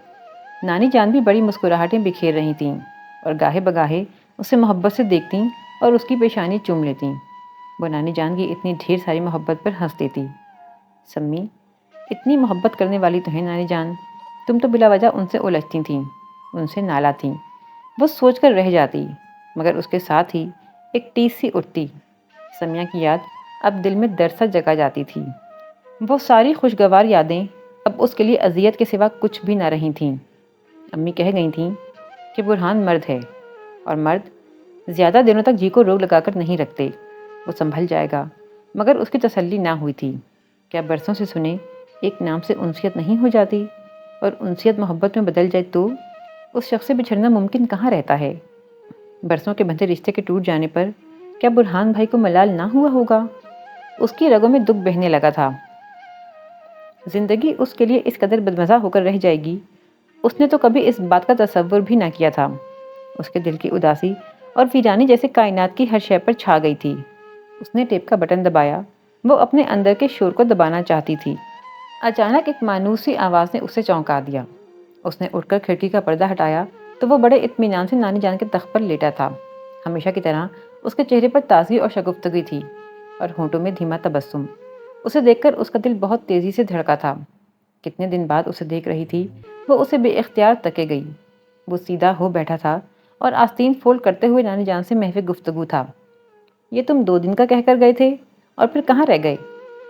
نانی جان بھی بڑی مسکراہٹیں بکھیر رہی تھیں اور گاہے بگاہے اسے محبت سے دیکھتیں اور اس کی پیشانی چوم لیتیں۔ وہ نانی جان کی اتنی ڈھیر ساری محبت پر ہنس دیتی۔ سمی، اتنی محبت کرنے والی تو ہے نانی جان، تم تو بلا وجہ ان سے الجھتی تھیں، ان سے نالا تھیں۔ وہ سوچ کر رہ جاتی، مگر اس کے ساتھ ہی ایک ٹیس سی اٹھتی۔ سمیہ کی یاد اب دل میں درسا جگا جاتی تھی۔ وہ ساری خوشگوار یادیں اب اس کے لیے اذیت کے سوا کچھ بھی نہ رہی تھیں۔ امی کہہ گئی تھیں کہ برہان مرد ہے، اور مرد زیادہ دنوں تک جی کو روگ لگا کر نہیں رکھتے، وہ سنبھل جائے گا، مگر اس کی تسلی نہ ہوئی تھی۔ کیا برسوں سے سنے ایک نام سے انسیت نہیں ہو جاتی؟ اور انسیت محبت میں بدل جائے تو اس شخص سے بچھڑنا ممکن کہاں رہتا ہے؟ برسوں کے بندھے رشتے کے ٹوٹ جانے پر کیا برہان بھائی کو ملال نہ ہوا ہوگا؟ اس کی رگوں میں دکھ بہنے لگا تھا۔ زندگی اس کے لیے اس قدر بدمزہ ہو کر رہ جائے گی، اس نے تو کبھی اس بات کا تصور بھی نہ کیا تھا۔ اس کے دل کی اداسی اور ویرانی جیسے کائنات کی ہر شے پر چھا گئی تھی۔ اس نے ٹیپ کا بٹن دبایا، وہ اپنے اندر کے شور کو دبانا چاہتی تھی۔ اچانک ایک مانوس سی آواز نے اسے چونکا دیا۔ اس نے اٹھ کر کھڑکی کا پردہ ہٹایا تو وہ بڑے اطمینان سے نانی جان کے تخت پر لیٹا تھا۔ ہمیشہ کی طرح اس کے چہرے پر تازگی اور شگفتگی تھی اور ہونٹوں میں دھیما تبسم۔ اسے دیکھ کر اس کا دل بہت تیزی سے دھڑکا تھا۔ کتنے دن بعد اسے دیکھ رہی تھی، وہ اسے بے اختیار تکے گئی۔ وہ سیدھا ہو بیٹھا تھا اور آستین فولڈ کرتے ہوئے نانی جان سے محو گفتگو تھا۔ یہ تم 2 دن کا کہہ کر گئے تھے اور پھر کہاں رہ گئے؟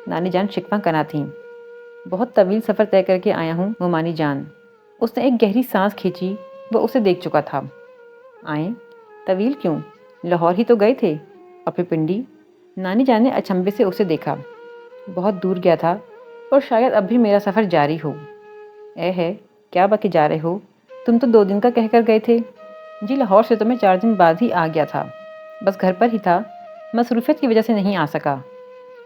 نانی جان شکواں کنا تھیں۔ بہت طویل سفر طے کر کے آیا ہوں مومانی جان۔ اس نے ایک گہری سانس کھینچی، وہ اسے دیکھ چکا تھا۔ آئیں؟ طویل کیوں؟ لاہور ہی تو گئے تھے، اور پھر پنڈی؟ نانی جان نے اچنبھے سے اسے دیکھا۔ بہت دور گیا تھا اور شاید اب بھی میرا سفر جاری ہو۔ اے ہے، کیا بکے جا رہے ہو؟ تم تو 2 دن کا کہہ کر گئے تھے۔ جی لاہور سے تو میں 4 دن بعد ہی آ گیا تھا، بس گھر پر ہی تھا، مصروفیت کی وجہ سے نہیں آ سکا۔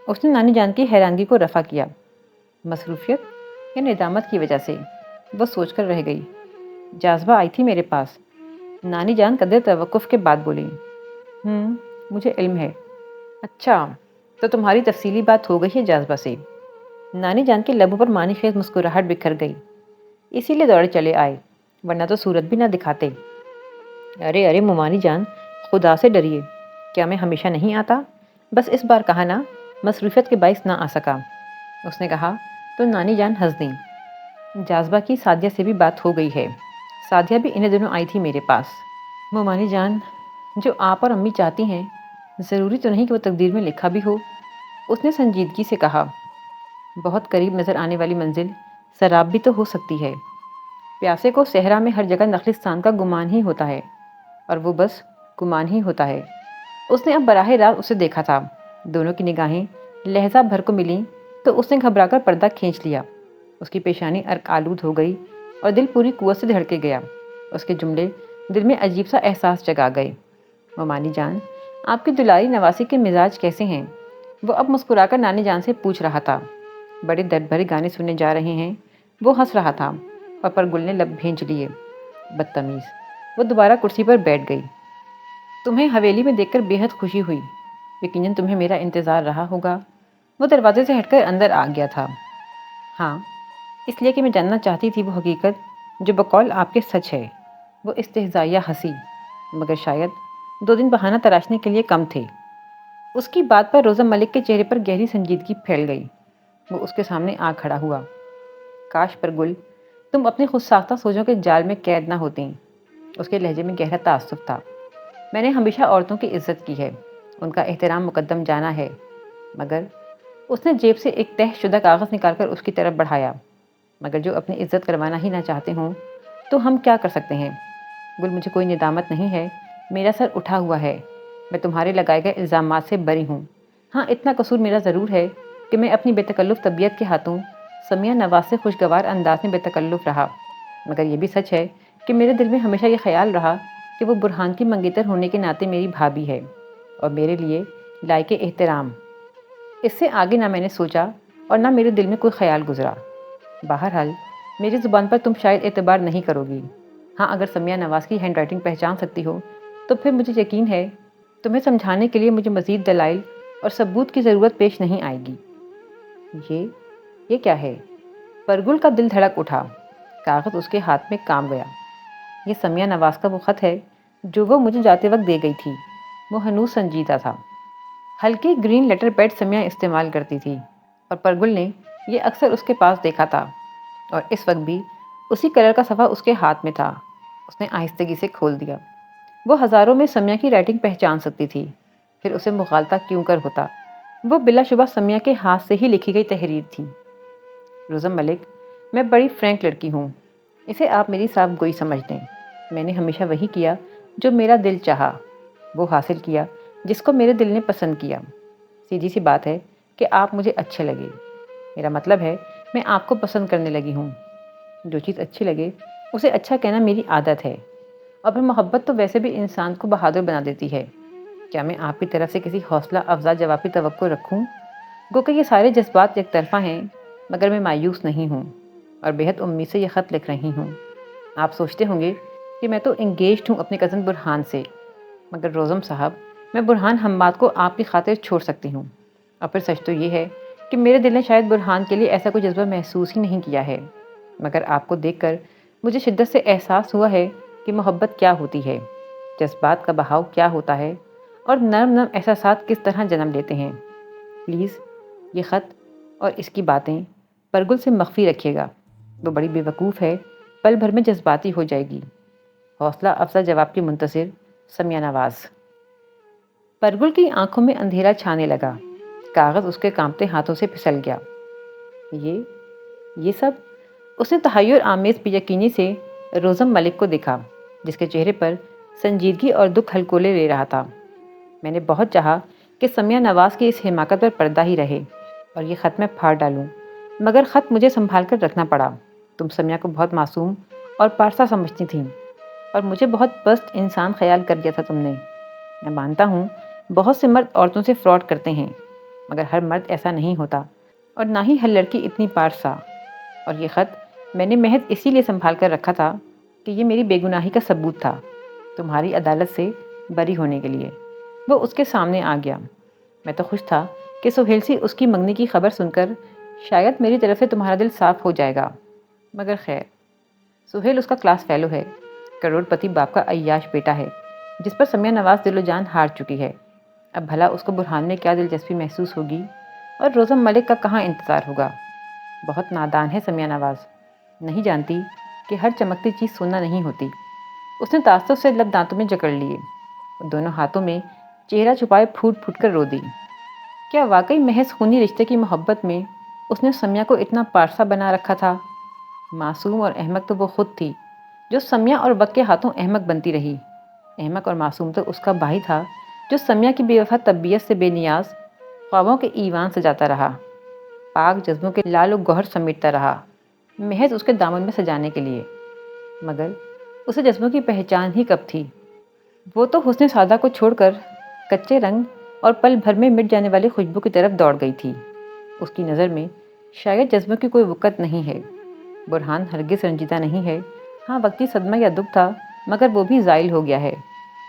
اس نے نانی جان کی حیرانگی کو رفع کیا۔ مصروفیت یا ندامت کی وجہ سے؟ وہ سوچ کر رہ گئی۔ جاذبہ آئی تھی میرے پاس۔ نانی جان قدر توقف کے بعد بولی۔ مجھے علم ہے۔ اچھا، تو تمہاری تفصیلی بات ہو گئی ہے جاذبہ سے؟ نانی جان کے لبوں پر معنی خیز مسکراہٹ بکھر گئی۔ اسی لیے دوڑے چلے آئے، ورنہ تو صورت بھی نہ دکھاتے۔ ارے مومانی جان، خدا سے ڈریے، کیا میں ہمیشہ نہیں آتا؟ بس اس بار کہا نا، مصروفیت کے باعث نہ آ سکا۔ اس نے کہا تو نانی جان ہنس دیں۔ جاذبہ کی سعدیہ سے بھی بات ہو گئی ہے، سعدیہ بھی انہیں دنوں آئی تھی میرے پاس۔ مومانی جان، جو آپ اور امی چاہتی ہیں، ضروری تو نہیں کہ وہ تقدیر میں لکھا بھی ہو۔ اس نے سنجیدگی سے کہا۔ بہت قریب نظر آنے والی منزل سراب بھی تو ہو سکتی ہے۔ پیاسے کو صحرا میں ہر جگہ نخلستان کا گمان ہی ہوتا ہے، اور وہ بس گمان ہی ہوتا ہے۔ اس نے اب براہ راست اسے دیکھا تھا۔ دونوں کی نگاہیں لہجہ بھر کو ملیں تو اس نے گھبرا کر پردہ کھینچ لیا۔ اس کی پیشانی عرق آلود ہو گئی اور دل پوری قوت سے دھڑکے گیا۔ اس کے جملے دل میں عجیب سا احساس جگا گئے۔ مومانی جان، آپ کی دلاری نواسی کے مزاج کیسے ہیں؟ وہ اب مسکرا کر نانی جان سے پوچھ رہا تھا۔ بڑے درد بھرے گانے سننے جا رہے ہیں۔ وہ ہنس رہا تھا اور پرگل نے لب بھینچ لیے۔ بدتمیز۔ وہ دوبارہ کرسی پر بیٹھ گئی۔ تمہیں حویلی میں دیکھ کر بے حد خوشی ہوئی۔ یقیناً تمہیں میرا انتظار رہا ہوگا۔ وہ دروازے سے ہٹ کر اندر آ گیا تھا۔ ہاں، اس لیے کہ میں جاننا چاہتی تھی وہ حقیقت جو بقول آپ کے سچ ہے۔ وہ استہزائیہ ہنسی، مگر شاید 2 دن بہانہ تراشنے کے لیے کم تھے۔ اس کی بات پر روزم ملک کے چہرے پر گہری سنجیدگی پھیل گئی۔ وہ اس کے سامنے آ کھڑا ہوا۔ کاش پرگل، تم اپنی خود ساختہ سوچوں کے جال میں قید نہ ہوتیں۔ اس کے لہجے میں گہرا تعصب تھا۔ میں نے ہمیشہ عورتوں کی عزت کی ہے، ان کا احترام مقدم جانا ہے، مگر اس نے جیب سے ایک تہہ شدہ کاغذ نکال کر اس کی طرف بڑھایا۔ مگر جو اپنی عزت کروانا ہی نہ چاہتے ہوں تو ہم کیا کر سکتے ہیں؟ گل، مجھے کوئی ندامت نہیں ہے، میرا سر اٹھا ہوا ہے، میں تمہارے لگائے گئے الزامات سے بری ہوں۔ ہاں، اتنا قصور میرا ضرور ہے کہ میں اپنی بے تکلف طبیعت کے ہاتھوں سمیہ نواز سے خوشگوار انداز میں بے تکلف رہا، مگر یہ بھی سچ ہے کہ میرے دل میں ہمیشہ یہ خیال رہا کہ وہ برہان کی منگیتر ہونے کے ناطے میری بھابھی ہے اور میرے لیے لائق احترام۔ اس سے آگے نہ میں نے سوچا اور نہ میرے دل میں کوئی خیال گزرا۔ بہرحال میری زبان پر تم شاید اعتبار نہیں کرو گی۔ ہاں، اگر سمیہ نواز کی ہینڈ رائٹنگ پہچان سکتی ہو تو پھر مجھے یقین ہے تمہیں سمجھانے کے لیے مجھے مزید دلائل اور ثبوت کی ضرورت پیش نہیں آئے گی۔ یہ کیا ہے؟ پرگل کا دل دھڑک اٹھا۔ کاغذ اس کے ہاتھ میں کام گیا۔ یہ سمیہ نواز کا وہ خط ہے جو وہ مجھے جاتے وقت دے گئی تھی۔ وہ ہنوز سنجیدہ تھا۔ ہلکی گرین لیٹر پیڈ سمیہ استعمال کرتی تھی اور پرگل نے یہ اکثر اس کے پاس دیکھا تھا، اور اس وقت بھی اسی کلر کا صفحہ اس کے ہاتھ میں تھا۔ اس نے آہستگی سے کھول دیا۔ وہ ہزاروں میں سمیہ کی رائٹنگ پہچان سکتی تھی، پھر اسے مغالطہ کیوں کر ہوتا؟ وہ بلا شبہ سمیہ کے ہاتھ سے ہی لکھی گئی تحریر تھی۔ روزم ملک، میں بڑی فرینک لڑکی ہوں، اسے آپ میری صاف گوئی سمجھ دیں۔ میں نے ہمیشہ وہی کیا جو میرا دل چاہا، وہ حاصل کیا جس کو میرے دل نے پسند کیا۔ سیدھی سی بات ہے کہ آپ مجھے اچھے لگے، میرا مطلب ہے میں آپ کو پسند کرنے لگی ہوں۔ جو چیز اچھی لگے اسے اچھا کہنا میری عادت ہے، اور پھر محبت تو ویسے بھی انسان کو بہادر بنا دیتی ہے۔ کیا میں آپ کی طرف سے کسی حوصلہ افزا جواب کی توقع رکھوں؟ گو کہ یہ سارے جذبات یک طرفہ ہیں، مگر میں مایوس نہیں ہوں اور بے حد امید سے یہ خط لکھ رہی ہوں۔ آپ سوچتے ہوں گے کہ میں تو انگیجڈ ہوں اپنے کزن برہان سے، مگر روزم صاحب، میں برہان حماد کو آپ کی خاطر چھوڑ سکتی ہوں۔ اور پھر سچ تو یہ ہے کہ میرے دل نے شاید برہان کے لیے ایسا کوئی جذبہ محسوس ہی نہیں کیا ہے، مگر آپ کو دیکھ کر مجھے شدت سے احساس ہوا ہے کہ محبت کیا ہوتی ہے، جذبات کا بہاؤ کیا ہوتا ہے، اور نرم نرم احساسات کس طرح جنم لیتے ہیں۔ پلیز یہ خط اور اس کی باتیں پرگل سے مخفی رکھیے گا، وہ بڑی بے وقوف ہے، پل بھر میں جذباتی ہو جائے گی۔ حوصلہ افزا جواب کی منتظر سمیہ نواز۔ پرگل کی آنکھوں میں اندھیرا چھانے لگا، کاغذ اس کے کانپتے ہاتھوں سے پھسل گیا۔ یہ سب؟ اس نے تحیر آمیز بے یقینی سے روزم ملک کو دیکھا، جس کے چہرے پر سنجیدگی اور دکھ ہلکولے لے رہا تھا۔ میں نے بہت چاہا کہ سمیہ نواز کی اس حماقت پر پردہ ہی رہے اور یہ خط میں پھاڑ ڈالوں، مگر خط مجھے سنبھال کر رکھنا پڑا۔ تم سمیہ کو بہت معصوم اور پارسا سمجھتی تھیں اور مجھے بہت پست انسان خیال کر لیا تھا تم نے۔ میں مانتا ہوں بہت سے مرد عورتوں سے فراڈ کرتے ہیں، مگر ہر مرد ایسا نہیں ہوتا، اور نہ ہی ہر لڑکی اتنی پارسا۔ اور یہ خط میں نے محض اسی لیے سنبھال کر رکھا تھا کہ یہ میری بے گناہی کا ثبوت تھا، تمہاری عدالت سے بری ہونے کے لیے۔ وہ اس کے سامنے آ گیا۔ میں تو خوش تھا کہ سہیل سے اس کی منگنی کی خبر سن کر شاید میری طرف سے تمہارا دل صاف ہو جائے گا، مگر خیر، سہیل اس کا کلاس فیلو ہے، کروڑ پتی باپ کا عیاش بیٹا ہے، جس پر سمیہ نواز دل و جان ہار چکی ہے۔ اب بھلا اس کو برہان میں کیا دلچسپی محسوس ہوگی اور روزم ملک کا کہاں انتظار ہوگا؟ بہت نادان ہے سمیہ نواز، نہیں جانتی کہ ہر چمکتی چیز سونا نہیں ہوتی۔ اس نے تعصب سے لب دانتوں میں جکڑ لیے، دونوں ہاتھوں میں چہرہ چھپائے پھوٹ پھوٹ کر رو دی۔ کیا واقعی محض خونی رشتے کی محبت میں اس نے سمیہ کو اتنا پارسا بنا رکھا تھا؟ معصوم اور احمق تو وہ خود تھی، جو سمیہ اور وقت کے ہاتھوں احمق بنتی رہی۔ احمق اور معصوم تو اس کا بھائی تھا، جو سمیہ کی بے وفا طبیعت سے بے نیاز خوابوں کے ایوان سجاتا رہا، پاک جذبوں کے لال و گوہر سمیٹتا رہا، محض اس کے دامن میں سجانے کے لیے۔ مگر اسے جذبوں کی پہچان ہی کب تھی؟ وہ تو حسن سادہ کو چھوڑ کر کچے رنگ اور پل بھر میں مٹ جانے والی خوشبو کی طرف دوڑ گئی تھی۔ اس کی نظر میں شاید جذبوں کی کوئی وقت نہیں ہے، برہان ہرگز رنجیدہ نہیں ہے۔ ہاں، وقتی صدمہ یا دکھ تھا، مگر وہ بھی زائل ہو گیا ہے۔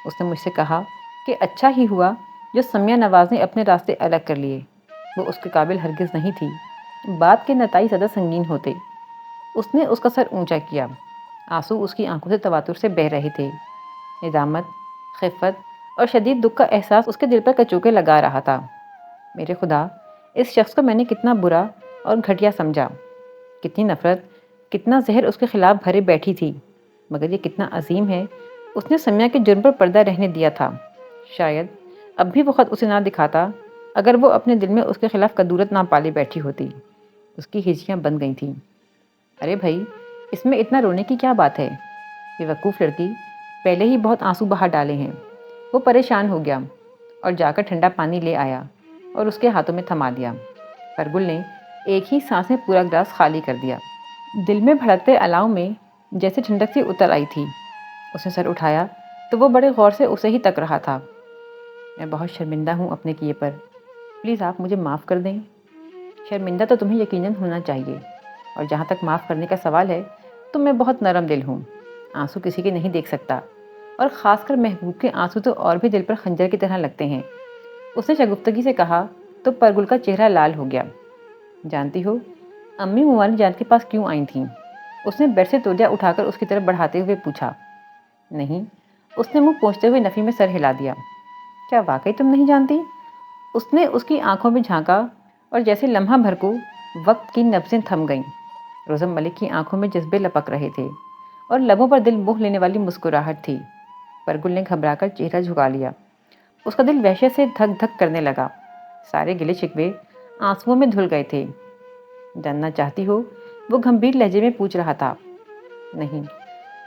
اس نے مجھ سے کہا کہ اچھا ہی ہوا جو سمیہ نواز نے اپنے راستے الگ کر لیے، وہ اس کے قابل ہرگز نہیں تھی، بات کے نتائج زیادہ سنگین ہوتے۔ اس نے اس کا سر اونچا کیا، آنسو اس کی آنکھوں سے تواتر سے بہہ رہے تھے۔ ندامت، خفت اور شدید دکھ کا احساس اس کے دل پر کچوکے لگا رہا تھا۔ میرے خدا، اس شخص کو میں نے کتنا برا اور گھٹیا سمجھا، کتنی نفرت، کتنا زہر اس کے خلاف بھرے بیٹھی تھی، مگر یہ کتنا عظیم ہے، اس نے سمیہ کے جرم پر پردہ رہنے دیا تھا۔ شاید اب بھی وہ خط اسے نہ دکھاتا اگر وہ اپنے دل میں اس کے خلاف کدورت نہ پالے بیٹھی ہوتی۔ اس کی ہجیاں بن گئی تھیں۔ ارے بھائی، اس میں اتنا رونے کی کیا بات ہے؟ بے وقوف لڑکی، پہلے ہی بہت آنسو بہا ڈالے ہیں۔ وہ پریشان ہو گیا اور جا کر ٹھنڈا پانی لے آیا اور اس کے ہاتھوں میں تھما دیا۔ پرگل نے ایک ہی سانس میں پورا گلاس خالی کر دیا۔ دل میں بھڑکتے الاؤ میں جیسے ٹھنڈک سی اتر آئی تھی۔ اس نے سر اٹھایا تو وہ بڑے غور سے اسے ہی تک رہا تھا۔ میں بہت شرمندہ ہوں اپنے کیے پر، پلیز آپ مجھے معاف کر دیں۔ شرمندہ تو تمہیں یقیناً ہونا چاہیے، اور جہاں تک معاف کرنے کا سوال ہے تو میں بہت نرم دل ہوں، آنسو کسی کے نہیں دیکھ سکتا، اور خاص کر محبوب کے آنسو تو اور بھی دل پر خنجر کی طرح لگتے ہیں۔ اس نے شگفتگی سے کہا تو پرگل کا چہرہ لال ہو گیا۔ جانتی ہو امی موانی جان کے پاس کیوں آئی تھیں؟ اس نے بیڈ سے تولیہ اٹھا کر اس کی طرف بڑھاتے ہوئے پوچھا۔ نہیں، اس نے منہ پوچھتے ہوئے نفی میں سر ہلا دیا۔ کیا واقعی تم نہیں جانتی؟ اس نے اس کی آنکھوں میں جھانکا اور جیسے لمحہ بھر کو وقت کی نبضیں تھم گئیں۔ روزم ملک کی آنکھوں میں جذبے لپک رہے تھے اور لبوں پر دل موہ لینے والی مسکراہٹ تھی۔ پرگل نے گھبرا کر چہرہ جھکا لیا۔ اس کا دل وحشت سے دھک دھک کرنے لگا، سارے گلے شکوے آنسوؤں میں دھل گئے تھے۔ جاننا چاہتی ہو؟ وہ گھمبیر لہجے میں پوچھ رہا تھا۔ نہیں،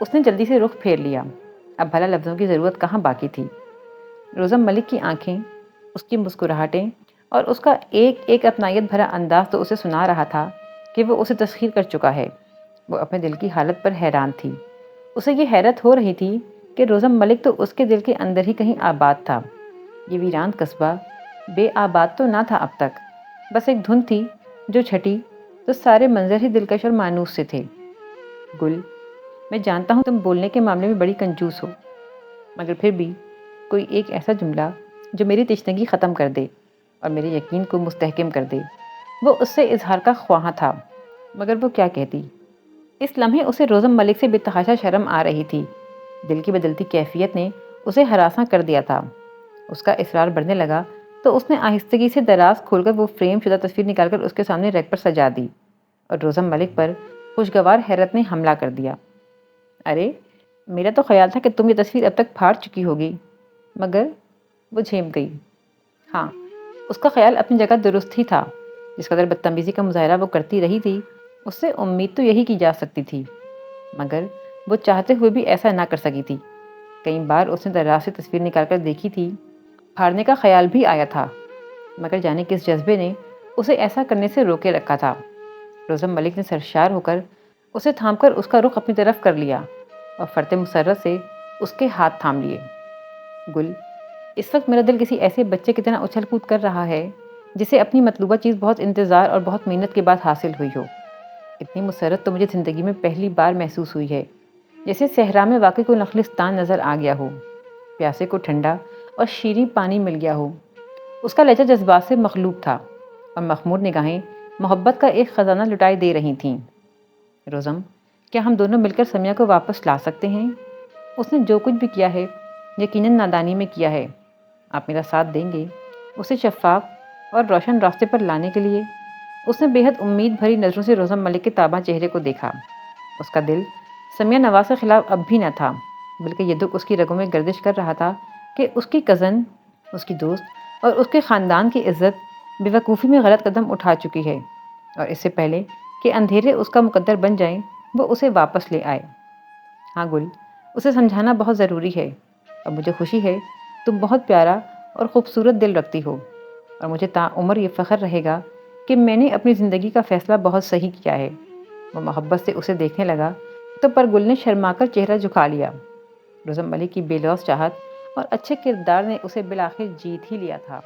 اس نے جلدی سے رخ پھیر لیا۔ اب بھلا لفظوں کی ضرورت کہاں باقی تھی؟ روزم ملک کی آنکھیں، اس کی مسکراہٹیں اور اس کا ایک ایک اپنائیت بھرا انداز تو اسے سنا رہا تھا کہ وہ اسے تسخیر کر چکا ہے۔ وہ اپنے دل کی حالت پر حیران تھی۔ اسے یہ حیرت ہو رہی تھی کہ روزم ملک تو اس کے دل کے اندر ہی کہیں آباد تھا۔ یہ ویران قصبہ بے آباد تو نہ تھا اب تک، بس ایک دھن تھی جو چھٹی تو سارے منظر ہی دلکش اور مانوس سے تھے۔ گل، میں جانتا ہوں تم بولنے کے معاملے میں بڑی کنجوس ہو، مگر پھر بھی کوئی ایک ایسا جملہ جو میری تشنگی ختم کر دے اور میرے یقین کو مستحکم کر دے۔ وہ اس سے اظہار کا خواہاں تھا، مگر وہ کیا کہتی؟ اس لمحے اسے روزم ملک سے بے تحاشا شرم آ رہی تھی۔ دل کی بدلتی کیفیت نے اسے ہراساں کر دیا تھا۔ اس کا اصرار بڑھنے لگا تو اس نے آہستگی سے دراز کھول کر وہ فریم شدہ تصویر نکال کر اس کے سامنے ریک پر سجا دی، اور روزم ملک پر خوشگوار حیرت نے حملہ کر دیا۔ ارے میرا تو خیال تھا کہ تم یہ تصویر اب تک پھاڑ چکی ہوگی، مگر وہ جھیپ گئی۔ ہاں، اس کا خیال اپنی جگہ درست ہی تھا۔ جس قدر بدتمیزی کا مظاہرہ وہ کرتی رہی تھی، اس سے امید تو یہی کی جا سکتی تھی، مگر وہ چاہتے ہوئے بھی ایسا نہ کر سکی تھی۔ کئی بار اس نے دراز سے تصویر نکال کر دیکھی تھی، پھاڑنے کا خیال بھی آیا تھا، مگر جانے کس جذبے نے اسے ایسا کرنے سے روکے رکھا تھا۔ روزم ملک نے سرشار ہو کر اسے تھام کر اس کا رخ اپنی طرف کر لیا اور فرط مسرت سے اس کے ہاتھ تھام لیے۔ گل، اس وقت میرا دل کسی ایسے بچے کی طرح اچھل کود کر رہا ہے جسے اپنی مطلوبہ چیز بہت انتظار اور بہت محنت کے بعد حاصل ہوئی ہو۔ اتنی مسرت تو مجھے زندگی میں پہلی بار محسوس ہوئی ہے، جیسے صحرا میں واقعی کوئی نخلستان نظر آ گیا ہو، پیاسے کو ٹھنڈا اور شیریں پانی مل گیا ہو۔ اس کا لہجہ جذبات سے مخلوط تھا اور مخمور نگاہیں محبت کا ایک خزانہ لٹائے دے رہی تھیں۔ روزم، کیا ہم دونوں مل کر سمیہ کو واپس لا سکتے ہیں؟ اس نے جو کچھ بھی کیا ہے یقیناً نادانی میں کیا ہے۔ آپ میرا ساتھ دیں گے اسے شفاف اور روشن راستے پر لانے کے لیے؟ اس نے بے حد امید بھری نظروں سے روزم ملک کے تاباں چہرے کو دیکھا۔ اس کا دل سمیہ نواز کے خلاف اب بھی نہ تھا، بلکہ یہ دکھ اس کی رگوں میں گردش کر رہا تھا کہ اس کی کزن، اس کی دوست اور اس کے خاندان کی عزت بے وقوفی میں غلط قدم اٹھا چکی ہے، اور اس سے پہلے کہ اندھیرے اس کا مقدر بن جائیں وہ اسے واپس لے آئے۔ ہاں گل، اسے سمجھانا بہت ضروری ہے، اور مجھے خوشی ہے تم بہت پیارا اور خوبصورت دل رکھتی ہو، اور مجھے تعمر یہ فخر رہے گا کہ میں نے اپنی زندگی کا فیصلہ بہت صحیح کیا ہے۔ وہ محبت سے اسے دیکھنے لگا تو پر گل نے شرما کر چہرہ جھکا لیا۔ روزم ملک کی بے لوث چاہت اور اچھے کردار نے اسے بالآخر جیت ہی لیا تھا۔